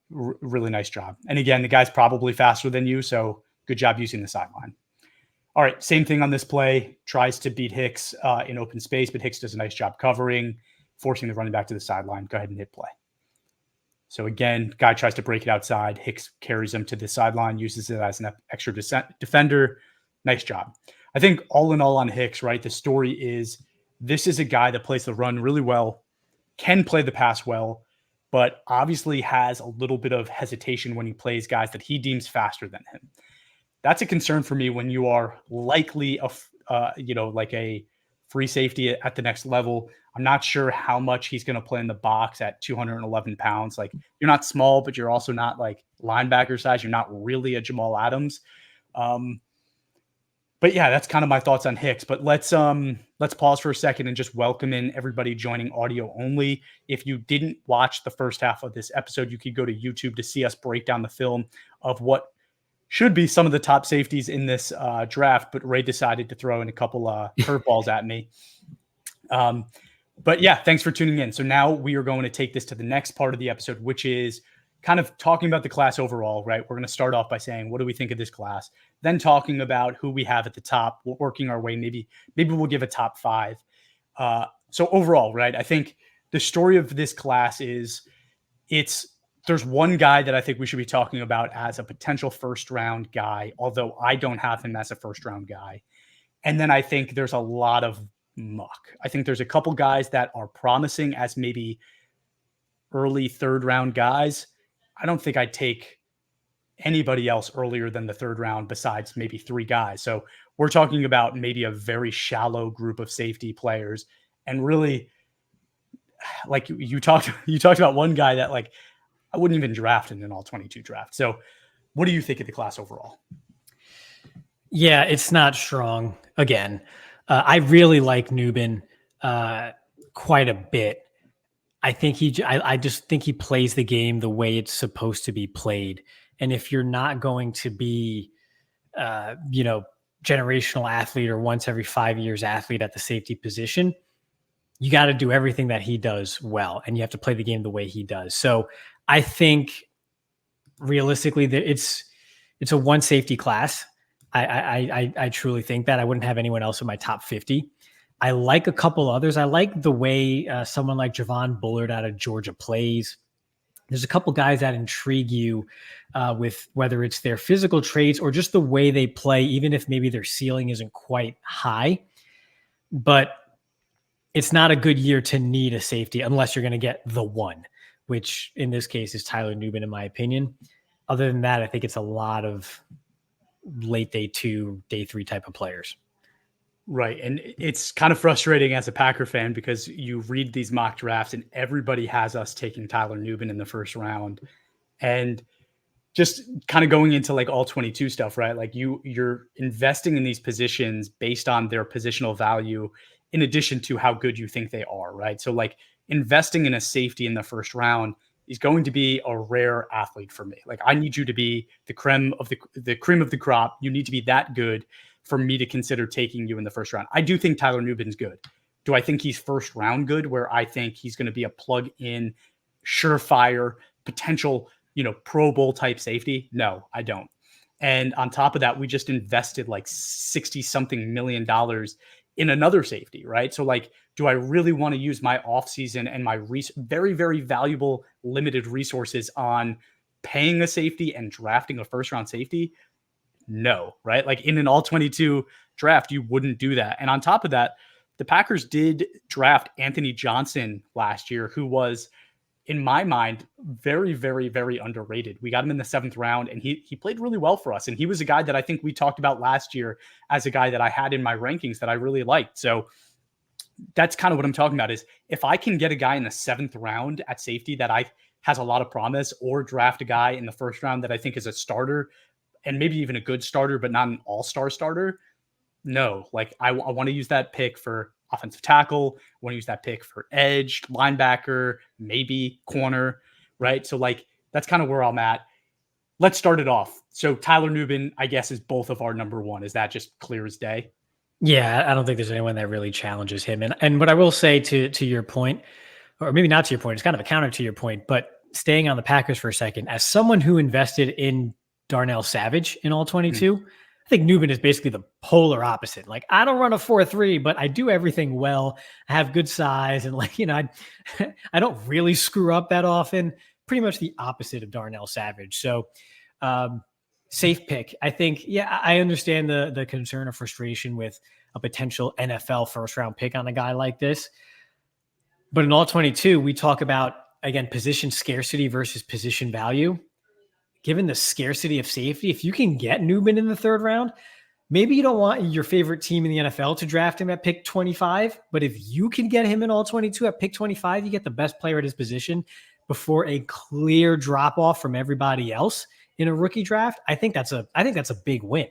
Really nice job. And again, the guy's probably faster than you, so good job using the sideline. All right, same thing on this play. Tries to beat Hicks in open space, but Hicks does a nice job covering, forcing the running back to the sideline. Go ahead and hit play. So again, guy tries to break it outside. Hicks carries him to the sideline, uses it as an extra defender. Nice job. I think all in all on Hicks, right, the story is this is a guy that plays the run really well, can play the pass well, but obviously has a little bit of hesitation when he plays guys that he deems faster than him. That's a concern for me when you are likely like a free safety at the next level. I'm not sure how much he's going to play in the box at 211 pounds. Like you're not small, but you're also not like linebacker size. You're not really a Jamal Adams. But yeah, that's kind of my thoughts on Hicks. But let's pause for a second and just welcome in everybody joining audio only. If you didn't watch the first half of this episode, you could go to YouTube to see us break down the film of what should be some of the top safeties in this draft. But Ray decided to throw in a couple curveballs at me. But yeah, thanks for tuning in. So now we are going to take this to the next part of the episode, which is kind of talking about the class overall, right? We're going to start off by saying, what do we think of this class? Then talking about who we have at the top, working our way. Maybe we'll give a top 5. So overall, right? I think the story of this class is there's one guy that I think we should be talking about as a potential first round guy, although I don't have him as a first round guy. And then I think there's a lot of muck. I think there's a couple guys that are promising as maybe early third round guys. I don't think I'd take anybody else earlier than the third round besides maybe 3 guys. So we're talking about maybe a very shallow group of safety players. And really, like you talked about one guy that like I wouldn't even draft in an all 22 draft. So what do you think of the class overall? Yeah, it's not strong again. I really like Nubin quite a bit. I just think he plays the game the way it's supposed to be played. And if you're not going to be, generational athlete or once every 5 years athlete at the safety position, you got to do everything that he does well. And you have to play the game the way he does. So I think realistically it's a one safety class. I truly think that. I wouldn't have anyone else in my top 50. I like a couple others. I like the way someone like Javon Bullard out of Georgia plays. There's a couple guys that intrigue you with whether it's their physical traits or just the way they play, even if maybe their ceiling isn't quite high. But it's not a good year to need a safety unless you're going to get the one, which in this case is Tyler Nubin, in my opinion. Other than that, I think it's a lot of late day 2, day 3 type of players. Right. And it's kind of frustrating as a Packer fan because you read these mock drafts and everybody has us taking Tyler Nubin in the first round. And just kind of going into like all 22 stuff, right? Like you're investing in these positions based on their positional value in addition to how good you think they are, right? So like investing in a safety in the first round is going to be a rare athlete for me. Like I need you to be the cream of the crop. You need to be that good for me to consider taking you in the first round. I do think Tyler Nubin's good. Do I think he's first round good, where I think he's going to be a plug-in, surefire, potential, Pro Bowl type safety? No, I don't. And on top of that, we just invested like $60-something million in another safety, right? So like, do I really want to use my offseason and my very, very valuable limited resources on paying a safety and drafting a first round safety? No, right? Like in an all 22 draft, you wouldn't do that. And on top of that, the Packers did draft Anthony Johnson last year, who was, in my mind, very, very, very underrated. We got him in the 7th round and he played really well for us. And he was a guy that I think we talked about last year as a guy that I had in my rankings that I really liked. So that's kind of what I'm talking about is if I can get a guy in the 7th round at safety that has a lot of promise, or draft a guy in the first round that I think is a starter and maybe even a good starter, but not an all-star starter. No, like I want to use that pick for offensive tackle. I want to use that pick for edge, linebacker, maybe corner, right? So like, that's kind of where I'm at. Let's start it off. So Tyler Nubin, I guess, is both of our number 1. Is that just clear as day? Yeah, I don't think there's anyone that really challenges him. And what I will say to your point, or maybe not to your point, it's kind of a counter to your point, but staying on the Packers for a second, as someone who invested in Darnell Savage in all 22, I think Nubin is basically the polar opposite. Like, I don't run a 4.3, but I do everything well. I have good size. And like, I don't really screw up that often. Pretty much the opposite of Darnell Savage. So safe pick. I think, yeah, I understand the concern or frustration with a potential NFL first round pick on a guy like this. But in all 22, we talk about, again, position scarcity versus position value. Given the scarcity of safety, if you can get Nubin in the 3rd round, maybe you don't want your favorite team in the NFL to draft him at pick 25, but if you can get him in all 22 at pick 25, you get the best player at his position before a clear drop off from everybody else in a rookie draft. I think that's a big win.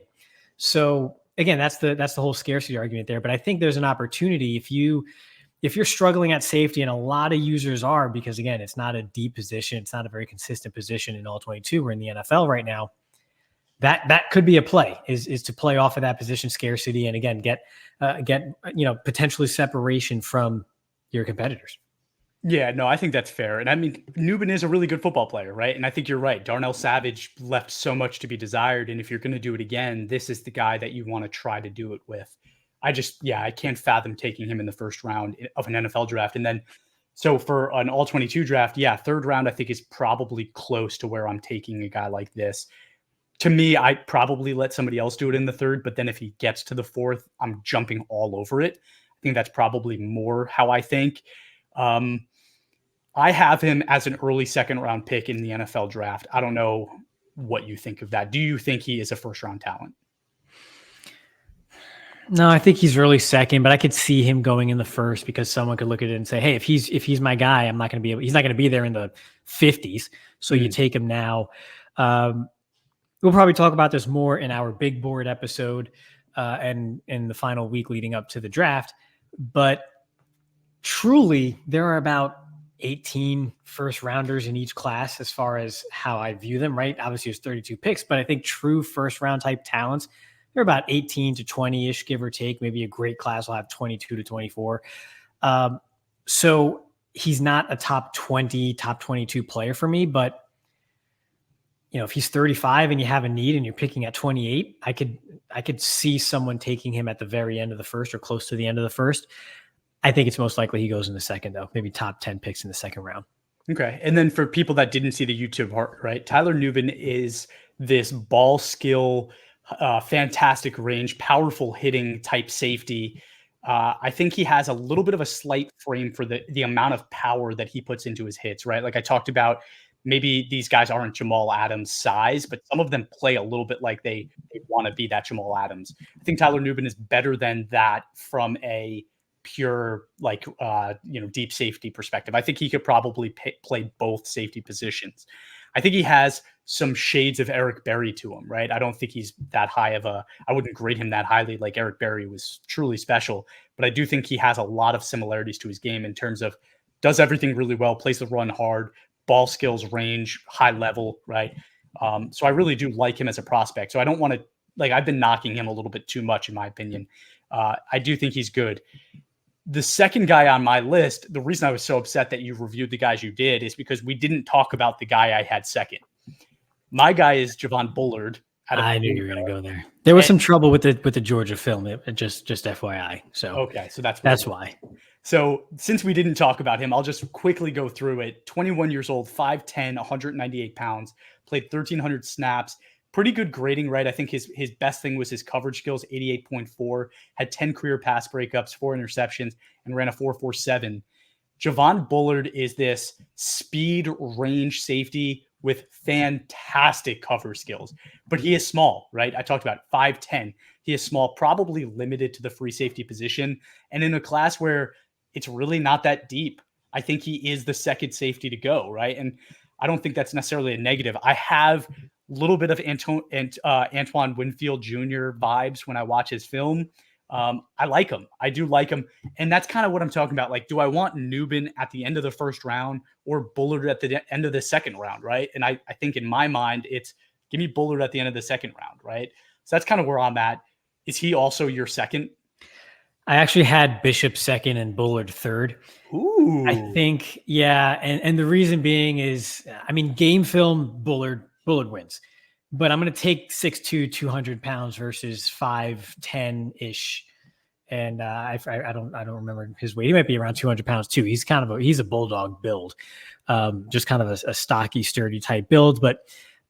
So again, that's the whole scarcity argument there. But I think there's an opportunity if you're struggling at safety, and a lot of users are, because again, it's not a deep position, it's not a very consistent position in all 22. We're in the NFL right now. That could be a play is to play off of that position scarcity, and again get potentially separation from your competitors. Yeah, no, I think that's fair. And I mean, Nubin is a really good football player, right? And I think you're right. Darnell Savage left so much to be desired. And if you're going to do it again, this is the guy that you want to try to do it with. I can't fathom taking him in the first round of an NFL draft. And then, so for an all 22 draft, yeah, third round, I think is probably close to where I'm taking a guy like this. To me, I probably let somebody else do it in the third, but then if he gets to the fourth, I'm jumping all over it. I think that's probably more how I think. I have him as an early second round pick in the NFL draft. I don't know what you think of that. Do you think he is a first round talent? No, I think he's early second, but I could see him going in the first because someone could look at it and say, hey, if he's my guy, he's not going to be there in the 50s. So you take him now. We'll probably talk about this more in our big board episode and in the final week leading up to the draft. But truly, there are about 18 first rounders in each class as far as how I view them, right? Obviously, there's 32 picks, but I think true first round type talents, they're about 18 to 20-ish, give or take. Maybe a great class will have 22 to 24. So he's not a top 20, top 22 player for me, but if he's 35 and you have a need and you're picking at 28, I could see someone taking him at the very end of the first or close to the end of the first. I think it's most likely he goes in the second, though, maybe top 10 picks in the second round. Okay. And then for people that didn't see the YouTube part, right? Tyler Nubin is this ball skill, fantastic range, powerful hitting type safety. I think he has a little bit of a slight frame for the amount of power that he puts into his hits, right? Like I talked about, maybe these guys aren't Jamal Adams size, but some of them play a little bit like they want to be that Jamal Adams. I think Tyler Nubin is better than that from a pure deep safety perspective. I think he could probably play both safety positions. I think he has some shades of Eric Berry to him, right? I don't think he's that high I wouldn't grade him that highly. Like Eric Berry was truly special, but I do think he has a lot of similarities to his game in terms of does everything really well, plays the run hard, ball skills, range, high level, right? So I really do like him as a prospect. So I don't want to, I've been knocking him a little bit too much in my opinion. I do think he's good. The second guy on my list, the reason I was so upset that you reviewed the guys you did is because we didn't talk about the guy I had second. My guy is Javon Bullard. I knew you were going to go there. There was some trouble with the Georgia film. Just FYI. So okay, so that's why. So since we didn't talk about him, I'll just quickly go through it. 21 years old, 5'10", 198 pounds, played 1,300 snaps. Pretty good grading, right? I think his best thing was his coverage skills, 88.4, had 10 career pass breakups, 4 interceptions, and ran a 4.47. Javon Bullard is this speed range safety with fantastic cover skills, but he is small, right? I talked about 5'10". He is small, probably limited to the free safety position. And in a class where it's really not that deep, I think he is the second safety to go, right? And I don't think that's necessarily a negative. I have little bit of Antoine Winfield Jr. vibes when I watch his film. I like him. I do like him. And that's kind of what I'm talking about. Like, do I want Nubin at the end of the first round or Bullard at the end of the second round, right? And I think in my mind, it's give me Bullard at the end of the second round, right? So that's kind of where I'm at. Is he also your second? I actually had Bishop second and Bullard third. Ooh. I think, yeah. And the reason being is, game film, Bullard wins. But I'm going to take 6'2", 200 pounds versus 5'10"-ish. And I don't remember his weight. He might be around 200 pounds too. He's he's a bulldog build, just kind of a stocky, sturdy type build. But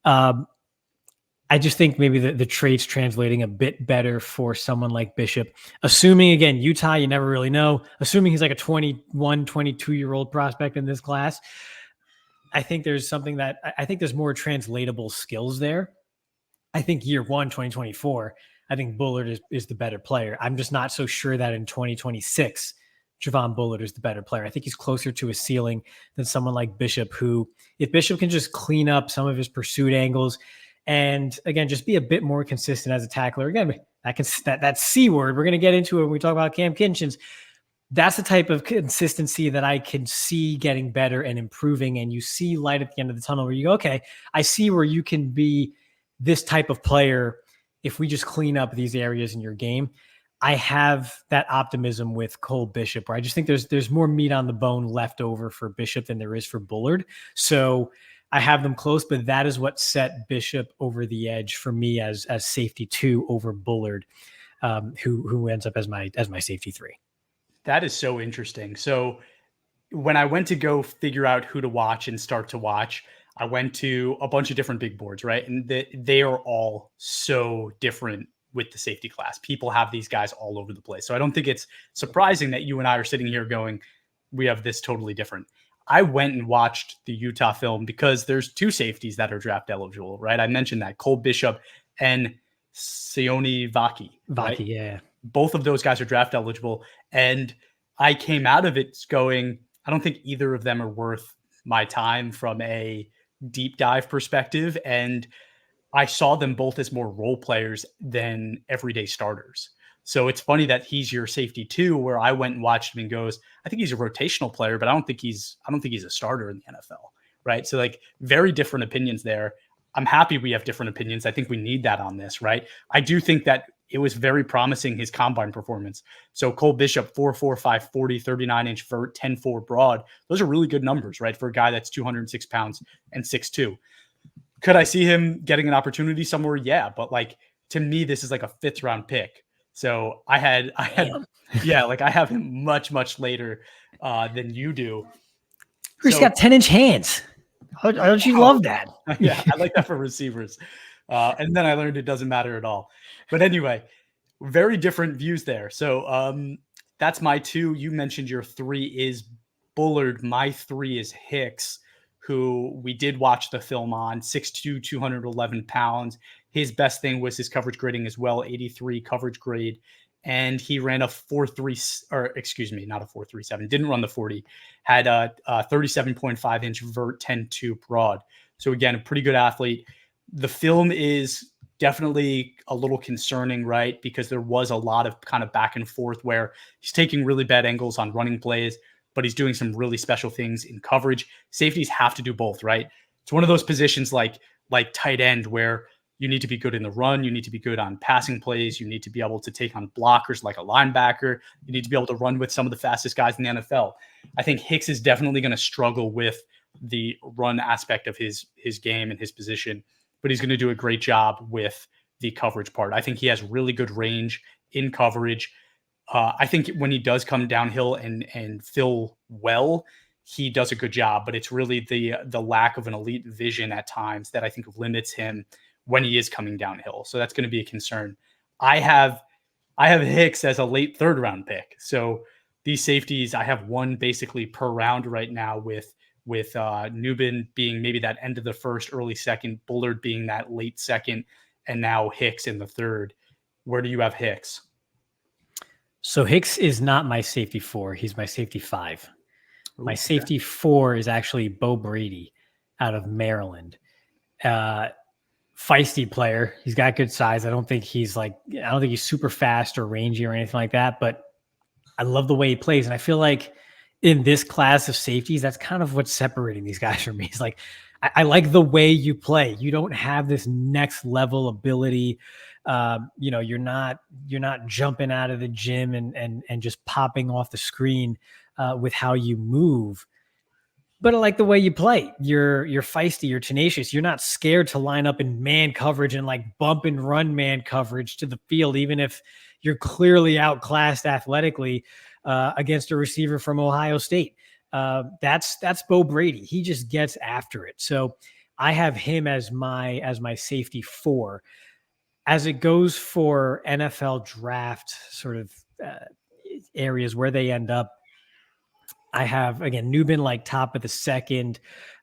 I just think maybe the traits translating a bit better for someone like Bishop. Assuming, again, Utah, you never really know. Assuming he's like a 21, 22-year-old prospect in this class, I think there's something that I think there's more translatable skills there. I think year one, 2024, I think Bullard is the better player. I'm just not so sure that in 2026, Javon Bullard is the better player. I think he's closer to a ceiling than someone like Bishop, who, if Bishop can just clean up some of his pursuit angles And again, just be a bit more consistent as a tackler. Again, that C word, we're going to get into it when we talk about Kam Kinchens. That's the type of consistency that I can see getting better and improving. And you see light at the end of the tunnel where you go, okay, I see where you can be this type of player if we just clean up these areas in your game. I have that optimism with Cole Bishop, where I just think there's more meat on the bone left over for Bishop than there is for Bullard. So I have them close, but that is what set Bishop over the edge for me as safety 2 over Bullard, who ends up as my safety 3. That is so interesting. So when I went to go figure out who to watch and start to watch, I went to a bunch of different big boards, right? And they are all so different with the safety class. People have these guys all over the place. So I don't think it's surprising that you and I are sitting here going, we have this totally different. I went and watched the Utah film because there's 2 safeties that are draft eligible, right? I mentioned that, Cole Bishop and Sione Vaki. Right? Vaki, yeah. Both of those guys are draft eligible. And I came out of it going, I don't think either of them are worth my time from a deep dive perspective. And I saw them both as more role players than everyday starters. So it's funny that he's your safety 2, where I went and watched him and goes, I think he's a rotational player, but I don't think he's a starter in the NFL. Right. So like very different opinions there. I'm happy we have different opinions. I think we need that on this, right? I do think that it was very promising, his combine performance. So Cole Bishop, 4.45 40, 39-inch vert, 10.4 broad. Those are really good numbers, right? For a guy that's 206 pounds and 6'2". Could I see him getting an opportunity somewhere? Yeah. But like, to me, this is like a 5th round pick. So I have him much, much later than you do. He's got 10-inch hands. Don't you love that? Yeah, I like that for receivers. And then I learned it doesn't matter at all. But anyway, very different views there. So that's my 2. You mentioned your 3 is Bullard. My 3 is Hicks, who we did watch the film on, 6'2", 211 pounds. His best thing was his coverage grading as well, 83 coverage grade. And he ran a 4.3, or excuse me, not a 4.37, didn't run the 40, had a 37.5-inch vert, 10.2 broad. So again, a pretty good athlete. The film is definitely a little concerning, right? Because there was a lot of kind of back and forth where he's taking really bad angles on running plays, but he's doing some really special things in coverage. Safeties have to do both, right? It's one of those positions like tight end where you need to be good in the run. You need to be good on passing plays. You need to be able to take on blockers like a linebacker. You need to be able to run with some of the fastest guys in the NFL. I think Hicks is definitely going to struggle with the run aspect of his game and his position, but he's going to do a great job with the coverage part. I think he has really good range in coverage. I think when he does come downhill and fill well, he does a good job, but it's really the lack of an elite vision at times that I think limits him when he is coming downhill. So that's going to be a concern. I have Hicks as a late 3rd round pick. So these safeties, I have one basically per round right now with Nubin being maybe that end of the 1st, early 2nd, Bullard being that late 2nd, and now Hicks in the 3rd. Where do you have Hicks? So Hicks is not my safety 4. He's my safety 5. My safety 4 is actually Bo Brady out of Maryland. Feisty player. He's got good size. I don't think he's super fast or rangy or anything like that, but I love the way he plays. And I feel like in this class of safeties, that's kind of what's separating these guys from me. It's like, I like the way you play. You don't have this next level ability. You're not jumping out of the gym and just popping off the screen with how you move. But I like the way you play. You're feisty, you're tenacious. You're not scared to line up in man coverage and like bump and run man coverage to the field, even if you're clearly outclassed athletically against a receiver from Ohio State. That's Bo Brady. He just gets after it. So I have him as my safety 4. As it goes for NFL draft sort of areas where they end up, I have, again, Nubin like top of the 2nd.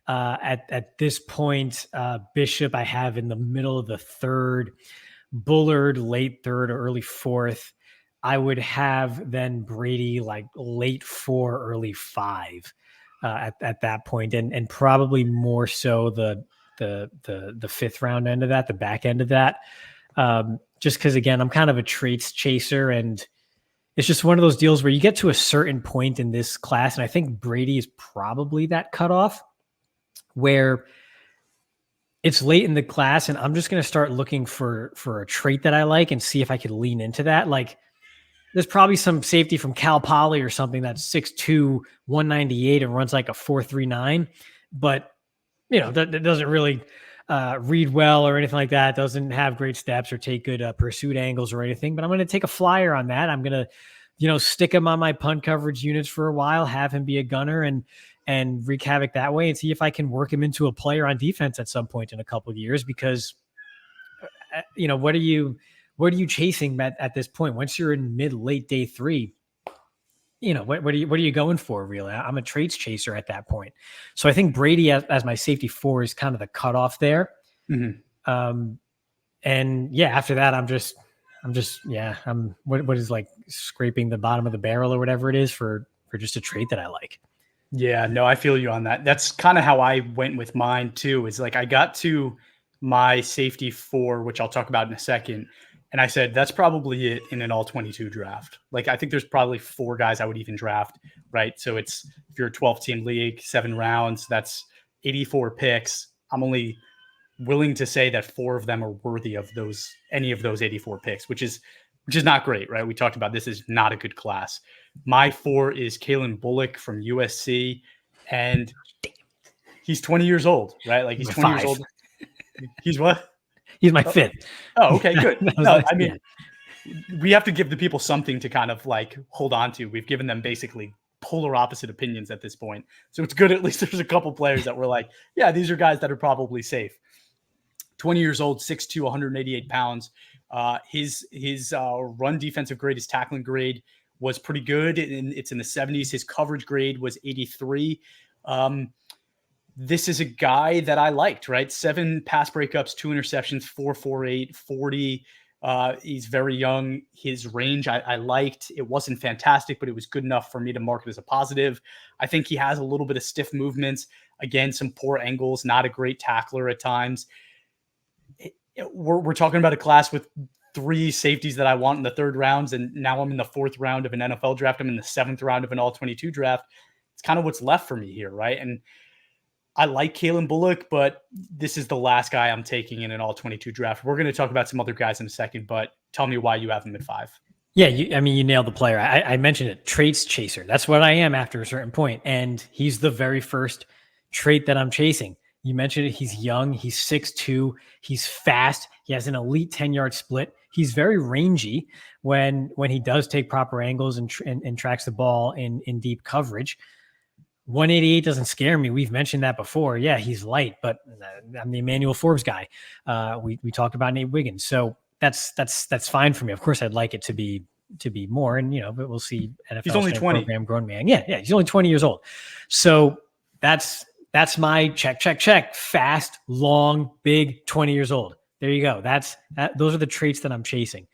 At this point, Bishop I have in the middle of the 3rd. Bullard late 3rd or early 4th. I would have then Brady like late 4, early 5 at that point, and probably more so the the fifth round end of that, the back end of that. Just because, again, I'm kind of a traits chaser, and it's just one of those deals where you get to a certain point in this class, and I think Brady is probably that cutoff where it's late in the class, and I'm just going to start looking for a trait that I like and see if I could lean into that. Like, there's probably some safety from Cal Poly or something that's 6'2", 198 and runs like a 4.39, but that doesn't really read well or anything like that. Doesn't have great steps or take good pursuit angles or anything. But I'm going to take a flyer on that. I'm going to, stick him on my punt coverage units for a while, have him be a gunner and wreak havoc that way, and see if I can work him into a player on defense at some point in a couple of years. Because, what are you chasing at this point? Once you're in late day 3, what are you going for, really? I'm a traits chaser at that point. So I think Brady as my safety 4 is kind of the cutoff there. Mm-hmm. And yeah, after that, I'm what is like scraping the bottom of the barrel or whatever it is for just a trait that I like. Yeah, no, I feel you on that. That's kind of how I went with mine too. Is like I got to my safety 4, which I'll talk about in a second, and I said, that's probably it in an all 22 draft. Like, I think there's probably 4 guys I would even draft, right? So it's, if you're a 12-team league, 7 rounds, that's 84 picks. I'm only willing to say that 4 of them are worthy of any of those 84 picks, which is not great, right? We talked about this is not a good class. My 4 is Calen Bullock from USC, and he's 20 years old, right? Like, he's 20 years old. He's what? He's my 5th. Oh, okay, good. No, I mean, we have to give the people something to kind of like hold on to. We've given them basically polar opposite opinions at this point. So it's good. At least there's a couple players that were like, yeah, these are guys that are probably safe. 20 years old, 6'2", 188 pounds. His run defensive grade, his tackling grade was pretty good. It's in the 70s. His coverage grade was 83. This is a guy that I liked, right? 7 pass breakups, 2 interceptions, 4.48, 40. He's very young. His range I liked. It wasn't fantastic, but it was good enough for me to mark it as a positive. I think he has a little bit of stiff movements. Again, some poor angles, not a great tackler at times. We're talking about a class with 3 safeties that I want in the 3rd rounds, and now I'm in the 4th round of an NFL draft. I'm in the 7th round of an all-22 draft. It's kind of what's left for me here, right? And I like Calen Bullock, but this is the last guy I'm taking in an all-22 draft. We're going to talk about some other guys in a second, but tell me why you have him at 5. Yeah, you nailed the player. I mentioned it, traits chaser. That's what I am after a certain point, and he's the very first trait that I'm chasing. You mentioned it. He's young. He's 6'2". He's fast. He has an elite 10-yard split. He's very rangy when he does take proper angles and tracks the ball in deep coverage. 188 doesn't scare me. We've mentioned that before. Yeah, he's light, but I'm the Emmanuel Forbes guy. We talked about Nate Wiggins, so that's fine for me. Of course, I'd like it to be more, and but we'll see. NFL he's only 20. Program grown man. Yeah, he's only 20 years old. So that's my check. Fast, long, big, 20 years old. There you go. Those are the traits that I'm chasing.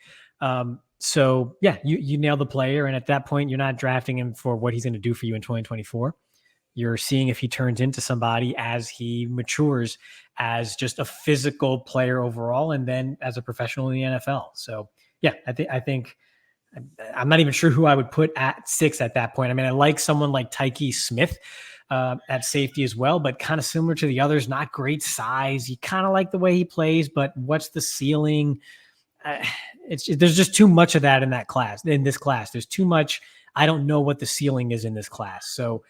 So yeah, you nail the player, and at that point, you're not drafting him for what he's going to do for you in 2024. You're seeing if he turns into somebody as he matures as just a physical player overall, and then as a professional in the NFL. So yeah, I think I'm not even sure who I would put at 6 at that point. I mean, I like someone like Tyke Smith at safety as well, but kind of similar to the others, not great size. You kind of like the way he plays, but what's the ceiling? There's just too much of that in this class. There's too much. I don't know what the ceiling is in this class. So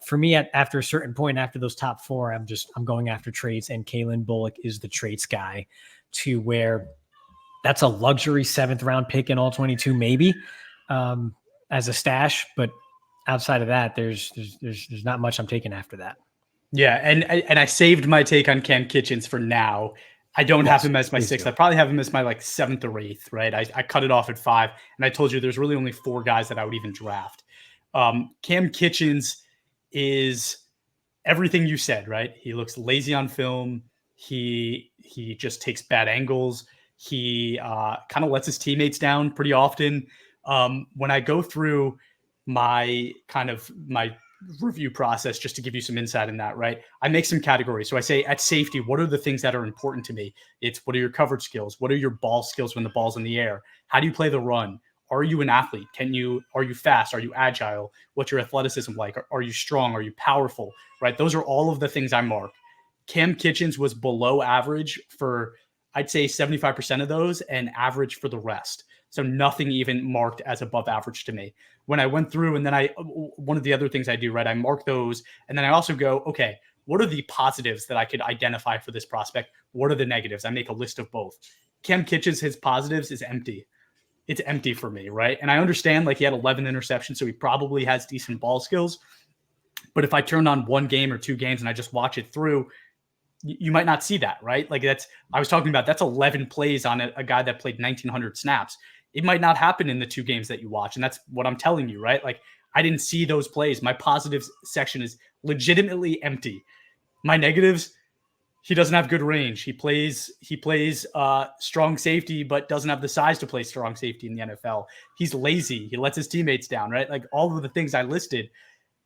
for me, after a certain point, after those top 4, I'm going after traits, and Calen Bullock is the traits guy, to where that's a luxury 7th round pick in all 22, maybe as a stash. But outside of that, there's not much I'm taking after that. Yeah. And I saved my take on Kam Kinchens for now. I don't have him as my 6th. I probably have him as my 7th or 8th, right? I cut it off at 5, and I told you there's really only 4 guys that I would even draft. Kam Kinchens is everything you said, right? He looks lazy on film. He just takes bad angles. He kind of lets his teammates down pretty often. When I go through my review process just to give you some insight in that, right? I make some categories. So I say at safety, what are the things that are important to me? It's what are your coverage skills? What are your ball skills when the ball's in the air? How do you play the run? Are you an athlete? Are you fast? Are you agile? What's your athleticism like? Are you strong? Are you powerful? Right? Those are all of the things I mark. Kam Kinchens was below average for, I'd say 75% of those and average for the rest. So nothing even marked as above average to me. When I went through and then one of the other things I do, right, I mark those. And then I also go, okay, what are the positives that I could identify for this prospect? What are the negatives? I make a list of both. Kam Kinchens, his positives is empty. It's empty for me, right? And I understand like he had 11 interceptions, so he probably has decent ball skills. But if I turned on one game or two games and I just watch it through, you might not see that, right? Like I was talking about, that's 11 plays on a guy that played 1,900 snaps. It might not happen in the two games that you watch. And that's what I'm telling you, right? Like I didn't see those plays. My positives section is legitimately empty. My negatives, he doesn't have good range. He plays strong safety, but doesn't have the size to play strong safety in the NFL. He's lazy. He lets his teammates down, right? Like all of the things I listed.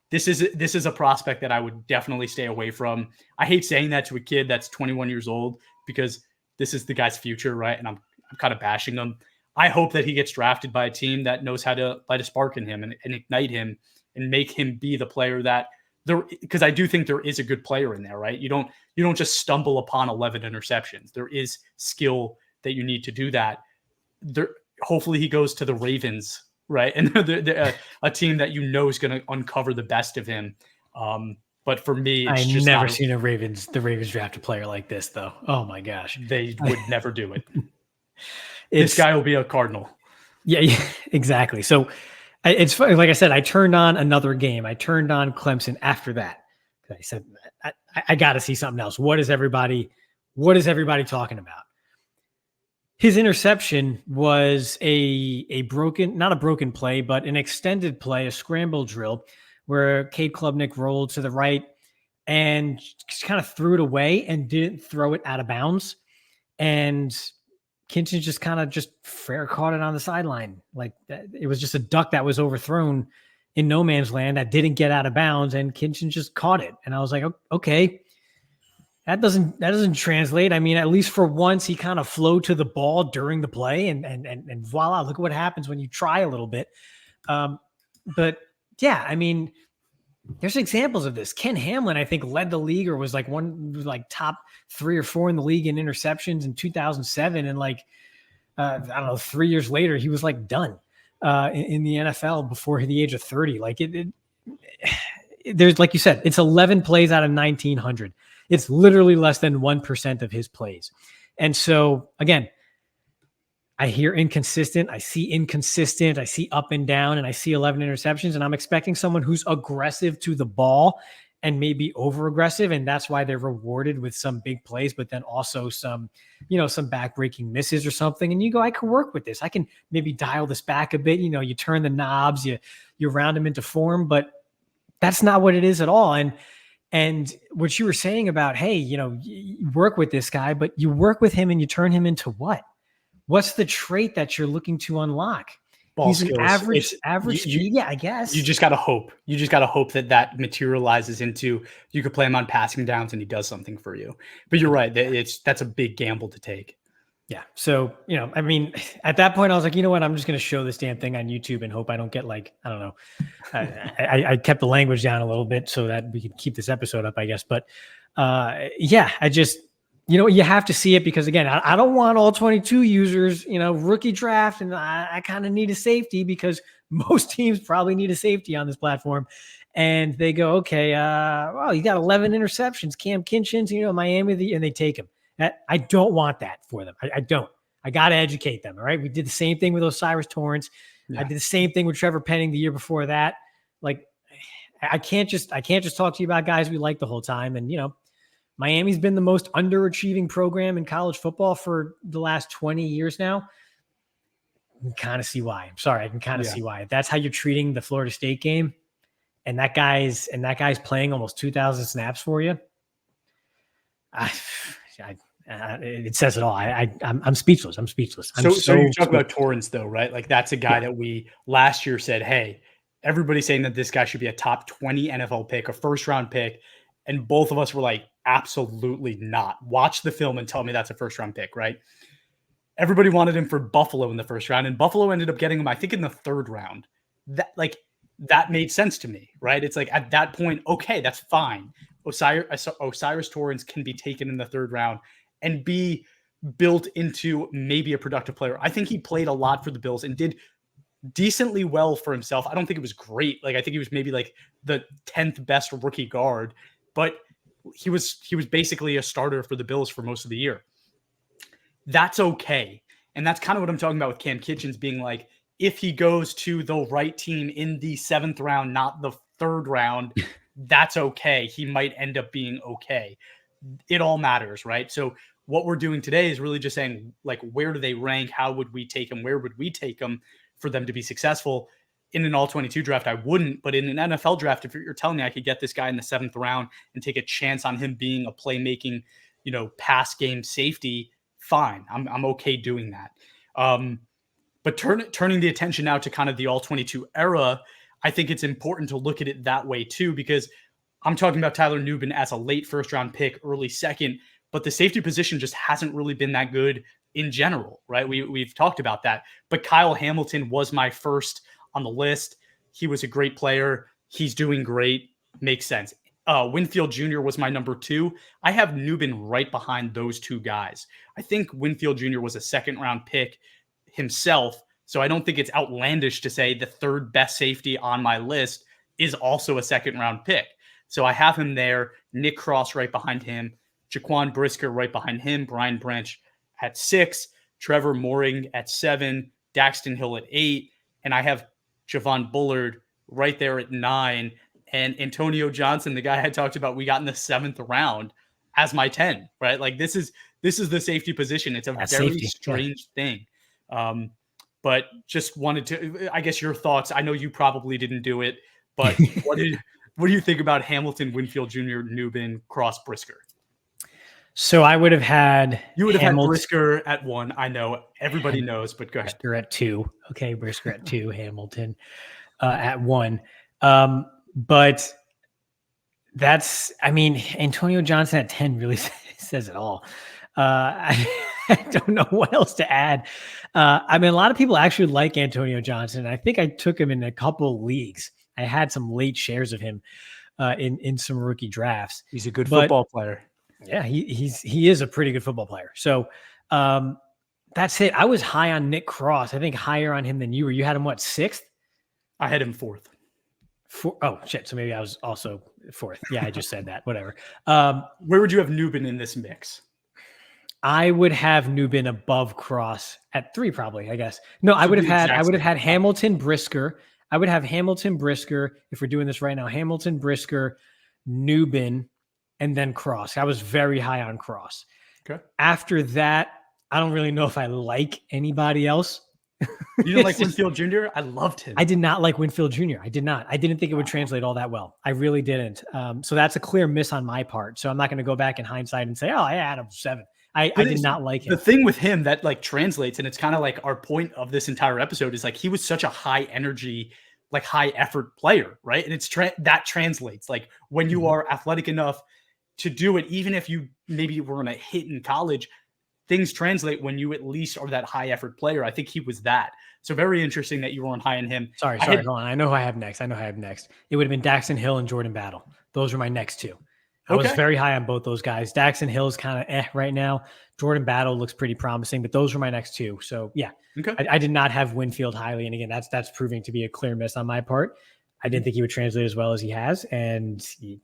This is a prospect that I would definitely stay away from. I hate saying that to a kid that's 21 years old because this is the guy's future, right? And I'm kind of bashing him. I hope that he gets drafted by a team that knows how to light a spark in him and ignite him and make him be the player that there, because I do think there is a good player in there, right? You don't just stumble upon 11 interceptions. There is skill that you need to do that. Hopefully he goes to the Ravens, right? And they're a team that you know is going to uncover the best of him. But for me, it's I've never seen the Ravens draft a player like this, though. Oh my gosh, they would never do it. This guy will be a Cardinal. Yeah, exactly. So it's funny. Like I said, I turned on another game. I turned on Clemson after that. I said, I got to see something else. What is everybody talking about? His interception was not a broken play, but an extended play, a scramble drill where Cade Klubnik rolled to the right and just kind of threw it away and didn't throw it out of bounds. And Kinchens just kind of fair caught it on the sideline. Like it was just a duck that was overthrown in no man's land that didn't get out of bounds, and Kinchens just caught it. And I was like, okay, that doesn't translate. I mean, at least for once he kind of flowed to the ball during the play, and voila, look at what happens when you try a little bit. But yeah, I mean, there's examples of this. Ken Hamlin, I think, led the league or was top 3 or 4 in the league in interceptions in 2007. And I don't know, 3 years later, he was done in the NFL before the age of 30. There's, like you said, it's 11 plays out of 1,900. It's literally less than 1% of his plays. And so again, I hear inconsistent, I see inconsistent, I see up and down, and I see 11 interceptions, and I'm expecting someone who's aggressive to the ball and maybe over aggressive. And that's why they're rewarded with some big plays, but then also some backbreaking misses or something. And you go, I can work with this. I can maybe dial this back a bit. You turn the knobs, you round them into form, but that's not what it is at all. And what you were saying about, hey, you work with this guy, but you work with him and you turn him into what? What's the trait that you're looking to unlock? Ball He's skills. An average speed. Yeah, I guess. You just got to hope. You just got to hope that materializes into you could play him on passing downs and he does something for you. But you're right. That's a big gamble to take. Yeah. So, I mean, at that point I was like, you know what? I'm just going to show this damn thing on YouTube and hope I don't get I don't know. I kept the language down a little bit so that we could keep this episode up, I guess. But yeah, I just, you have to see it because, again, I don't want all 22 users, rookie draft, and I kind of need a safety because most teams probably need a safety on this platform. And they go, okay, well, you got 11 interceptions, Kam Kinchens, Miami, and they take him. I don't want that for them. I don't. I got to educate them. All right. We did the same thing with Osiris Torrance. Yeah. I did the same thing with Trevor Penning the year before that. I can't just talk to you about guys we like the whole time. And, Miami's been the most underachieving program in college football for the last 20 years now. I can kind of see why. I'm sorry. I can kind of see why. If that's how you're treating the Florida State game and that guy's playing almost 2,000 snaps for you. It says it all. I'm speechless. So you talk about Torrance though, right? That's a guy that we last year said, hey, everybody saying that this guy should be a top 20 NFL pick, a first round pick. And both of us were like, absolutely not. Watch the film and tell me that's a first round pick, right? Everybody wanted him for Buffalo in the first round, and Buffalo ended up getting him, I think, in the third round. That made sense to me, right? It's like at that point, okay, that's fine. O'Cyrus Torrence can be taken in the third round and be built into maybe a productive player. I think he played a lot for the Bills and did decently well for himself. I don't think it was great. Like I think he was maybe like the 10th best rookie guard, but he was basically a starter for the Bills for most of the year. That's okay. And that's kind of what I'm talking about with Kam Kinchens being like, if he goes to the right team in the 7th round, not the 3rd round, that's okay. He might end up being okay. It all matters, right? So what we're doing today is really just saying, like, where do they rank? How would we take them? Where would we take them for them to be successful? In an all-22 draft, I wouldn't. But in an NFL draft, if you're telling me I could get this guy in the 7th round and take a chance on him being a playmaking, pass game safety, fine. I'm okay doing that. But turning the attention now to kind of the all-22 era, I think it's important to look at it that way too, because I'm talking about Tyler Nubin as a late first-round pick, early second, but the safety position just hasn't really been that good in general, right? We've talked about that. But Kyle Hamilton was my first on the list. He was a great player. He's doing great. Makes sense. Winfield Jr. was my number 2. I have Nubin right behind those two guys. I think Winfield Jr. was a second-round pick himself, so I don't think it's outlandish to say the 3rd best safety on my list is also a second-round pick. So I have him there, Nick Cross right behind him, Jaquan Brisker right behind him, Brian Branch at 6, Trevor Mooring at 7, Daxton Hill at 8, and I have Javon Bullard right there at 9, and Antonio Johnson, the guy I talked about, we got in the 7th round as my 10, right? Like this is the safety position. It's a very strange thing. But just wanted to, I guess your thoughts. I know you probably didn't do it, but what do you think about Hamilton, Winfield Jr., Nubin, Cross, Brisker? So I would have had had Brisker at 1. I know everybody knows, but go ahead. Brisker at 2. Okay, Brisker at 2, Hamilton at 1. But Antonio Johnson at 10 really says it all. I don't know what else to add. A lot of people actually like Antonio Johnson. I think I took him in a couple leagues. I had some late shares of him in some rookie drafts. He's a good football player. Yeah, he is a pretty good football player. So that's it. I was high on Nick Cross. I think higher on him than you were. You had him what, 6th? I had him 4th. Oh shit! So maybe I was also 4th. Yeah, I just said that. Whatever. Where would you have Nubin in this mix? I would have Nubin above Cross at 3, probably. I guess. No, I would have had Hamilton, Brisker. I would have Hamilton, Brisker. If we're doing this right now, Hamilton, Brisker, Nubin, and then Cross. I was very high on Cross. Okay. After that, I don't really know if I like anybody else. You didn't like Winfield Jr.? I loved him. I did not like Winfield Jr. I did not. I didn't think it would translate all that well. I really didn't. So that's a clear miss on my part. So I'm not going to go back in hindsight and say, oh, I had him 7. I did not like him. The thing with him that like translates, and it's kind of like our point of this entire episode, is like he was such a high energy, like high effort player, right? And it's that translates. Like when you are athletic enough to do it, even if you maybe were in a hit in college, things translate when you at least are that high effort player. I think he was that. So very interesting that you weren't high on him. Sorry, hold on. I know who I have next. It would have been Daxton Hill and Jordan Battle. Those were my next 2. I was very high on both those guys. Daxton Hill's kind of right now. Jordan Battle looks pretty promising, but those were my next 2. So yeah, I did not have Winfield highly. And again, that's proving to be a clear miss on my part. I didn't think he would translate as well as he has. And he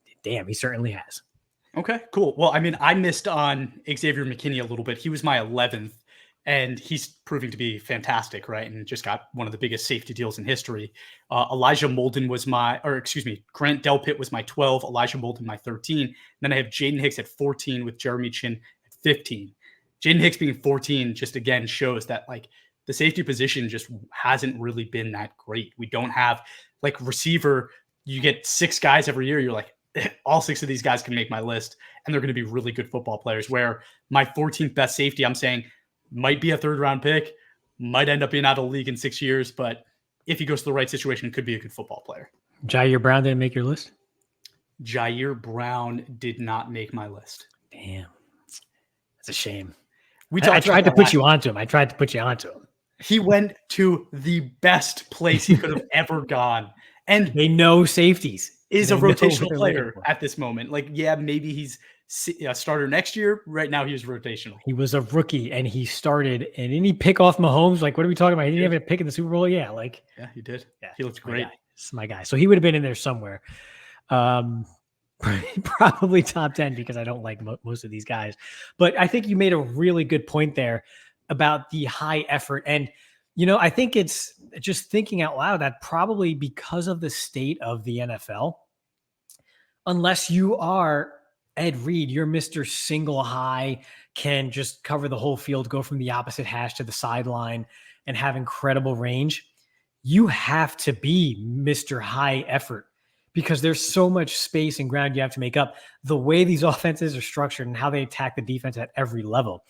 certainly has. Okay, cool. Well, I missed on Xavier McKinney a little bit. He was my 11th, and he's proving to be fantastic, right? And just got one of the biggest safety deals in history. Grant Delpit was my 12, Elijah Molden my 13. Then I have Jayden Hicks at 14 with Jeremy Chin at 15. Jayden Hicks being 14 just again shows that like the safety position just hasn't really been that great. We don't have like receiver. You get 6 guys every year. You're like, all 6 of these guys can make my list, and they're going to be really good football players. Where my 14th best safety, I'm saying, might be a 3rd round pick, might end up being out of the league in 6 years, but if he goes to the right situation, could be a good football player. Jair Brown didn't make your list? Jair Brown did not make my list. Damn. That's a shame. I tried to put you onto him. He went to the best place he could have ever gone. And they know safeties. Is a rotational player at this moment. Like, yeah, maybe he's a starter next year. Right now, he was rotational. He was a rookie, and he started. And didn't he pick off Mahomes? Like, what are we talking about? He didn't have a pick in the Super Bowl. Yeah, he did. Yeah, he looked great. It's my guy. So he would have been in there somewhere. Probably top 10 because I don't like most of these guys. But I think you made a really good point there about the high effort. And, I think it's just thinking out loud that probably because of the state of the NFL, unless you are Ed Reed, you're Mr. Single High, can just cover the whole field, go from the opposite hash to the sideline and have incredible range. You have to be Mr. High Effort because there's so much space and ground you have to make up. The way these offenses are structured and how they attack the defense at every level,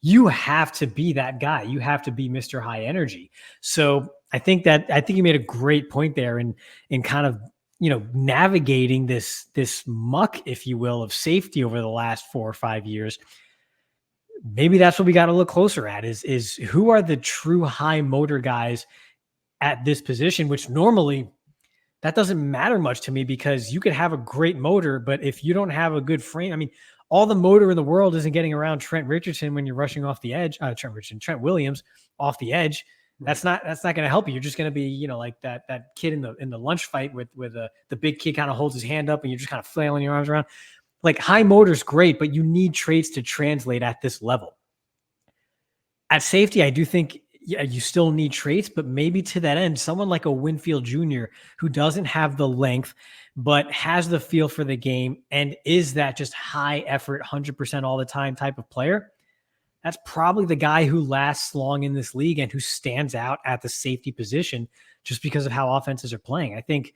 you have to be that guy. You have to be Mr. High Energy. So I think you made a great point there in kind of, navigating this muck, if you will, of safety over the last 4 or 5 years. Maybe that's what we got to look closer at is who are the true high motor guys at this position, which normally that doesn't matter much to me because you could have a great motor, but if you don't have a good frame, all the motor in the world isn't getting around Trent Richardson when you're rushing off the edge, Trent Williams off the edge. That's not going to help you. You're just going to be, like that kid in the lunch fight with the big kid kind of holds his hand up and you're just kind of flailing your arms around. Like high motor's great, but you need traits to translate at this level. At safety, I do think you still need traits, but maybe to that end, someone like a Winfield Jr. who doesn't have the length, but has the feel for the game and is that just high effort, 100% all the time type of player. That's probably the guy who lasts long in this league and who stands out at the safety position just because of how offenses are playing. I think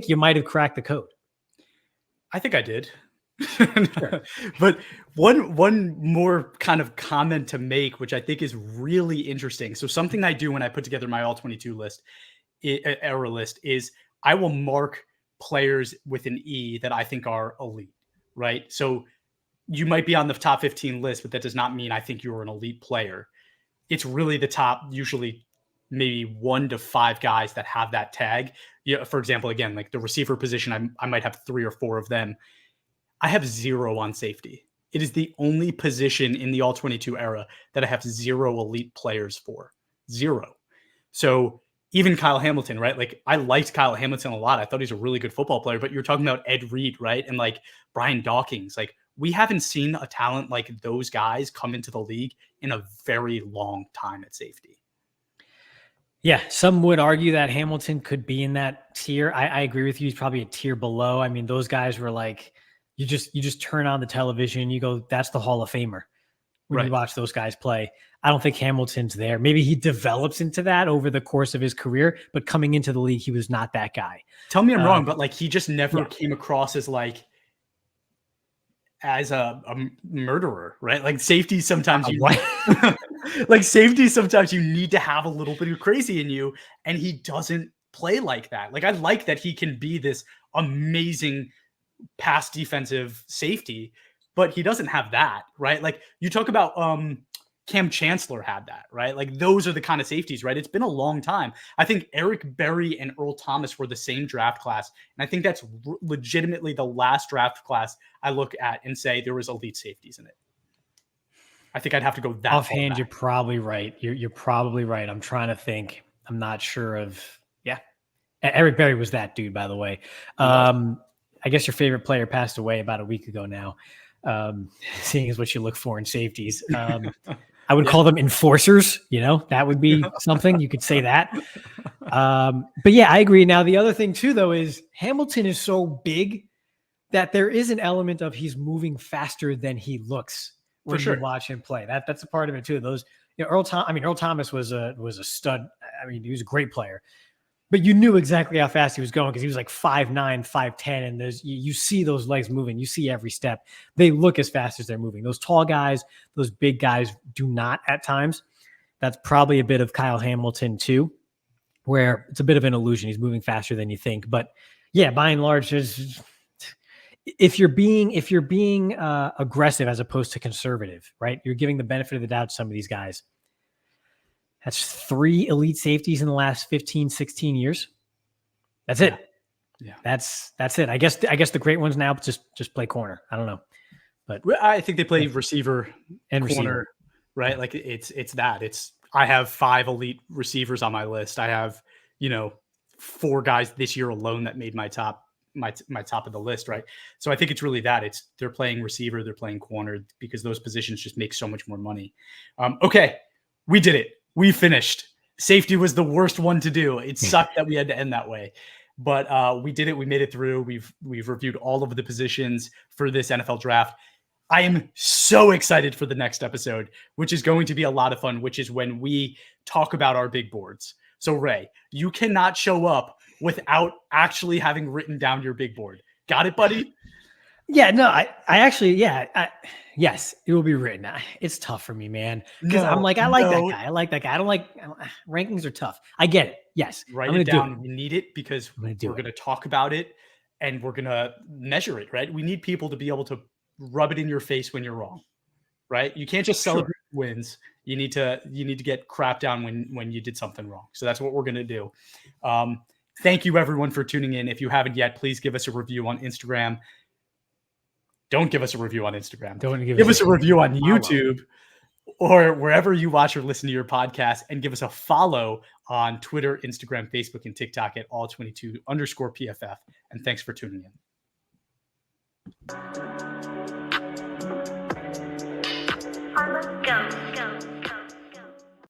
you might have cracked the code. I think I did. Sure. But one more kind of comment to make, which I think is really interesting. So something I do when I put together my all 22 list, era list, is I will mark players with an E that I think are elite, right? So you might be on the top 15 list, but that does not mean I think you're an elite player. It's really the top, usually maybe 1 to 5 guys that have that tag. Yeah, for example, again, like the receiver position, I might have 3 or 4 of them. I have 0 on safety. It is the only position in the all 22 era that I have 0 elite players for. 0. So even Kyle Hamilton, right? Like I liked Kyle Hamilton a lot. I thought he's a really good football player, but you're talking about Ed Reed, right? And like Brian Dawkins, like we haven't seen a talent like those guys come into the league in a very long time at safety. Yeah, some would argue that Hamilton could be in that tier. I agree with you. He's probably a tier below. Those guys were like, you just turn on the television, you go, that's the Hall of Famer when you watch those guys play. I don't think Hamilton's there. Maybe he develops into that over the course of his career, but coming into the league, he was not that guy. Tell me I'm wrong, but like he just never came across as like as a murderer, right? Like safety sometimes sometimes you need to have a little bit of crazy in you, and he doesn't play like that. Like I like that he can be this amazing pass defensive safety, but he doesn't have that, right? Like you talk about Kam Chancellor had that, right? Like those are the kind of safeties, right? It's been a long time. I think Eric Berry and Earl Thomas were the same draft class. And I think that's legitimately the last draft class I look at and say there was elite safeties in it. I think I'd have to go that offhand. You're probably right. You're probably right. I'm trying to think. I'm not sure of, Eric Berry was that dude, by the way. I guess your favorite player passed away about a week ago now. Seeing as what you look for in safeties. I would call them enforcers, that would be something you could say that. But yeah, I agree. Now, the other thing too, though, is Hamilton is so big that there is an element of he's moving faster than he looks when you watch him play. That's a part of it too. Those, Earl Thomas was a stud. He was a great player, but you knew exactly how fast he was going because he was like 5'9", 5'10", and you see those legs moving. You see every step. They look as fast as they're moving. Those tall guys, those big guys do not at times. That's probably a bit of Kyle Hamilton too. where it's a bit of an illusion. He's moving faster than you think. But yeah, by and large, if you're being aggressive as opposed to conservative, right? You're giving the benefit of the doubt to some of these guys. That's 3 elite safeties in the last 15, 16 years. That's it. Yeah. That's it. I guess the great ones now just play corner. I don't know. But I think they play receiver and corner, receiver. right? Like it's that. I have 5 elite receivers on my list. I have, 4 guys this year alone that made my top of the list, right? So I think it's really that. They're playing receiver, they're playing corner, because those positions just make so much more money. Okay, we did it. We finished. Safety was the worst one to do. It sucked that we had to end that way. But we did it. We made it through. We've reviewed all of the positions for this NFL draft. I am so excited for the next episode, which is going to be a lot of fun, which is when we talk about our big boards. So Ray, you cannot show up without actually having written down your big board. Got it, buddy? Yeah, no, I actually, yes, it will be written. It's tough for me, man. Because I'm like, I like that guy. I like that guy. I don't like rankings are tough. I get it. Yes. Write it down. We need it because we're going to talk about it and we're going to measure it, right? We need people to be able to rub it in your face when you're wrong, right? You can't just celebrate wins. You need to get crap down when you did something wrong. So that's what we're going to do. Thank you everyone for tuning in. If you haven't yet, please give us a review on Instagram. Don't give us a review on Instagram. Don't give us a review on YouTube or wherever you watch or listen to your podcast, and give us a follow on Twitter, Instagram, Facebook, and TikTok at all22_PFF. And thanks for tuning in.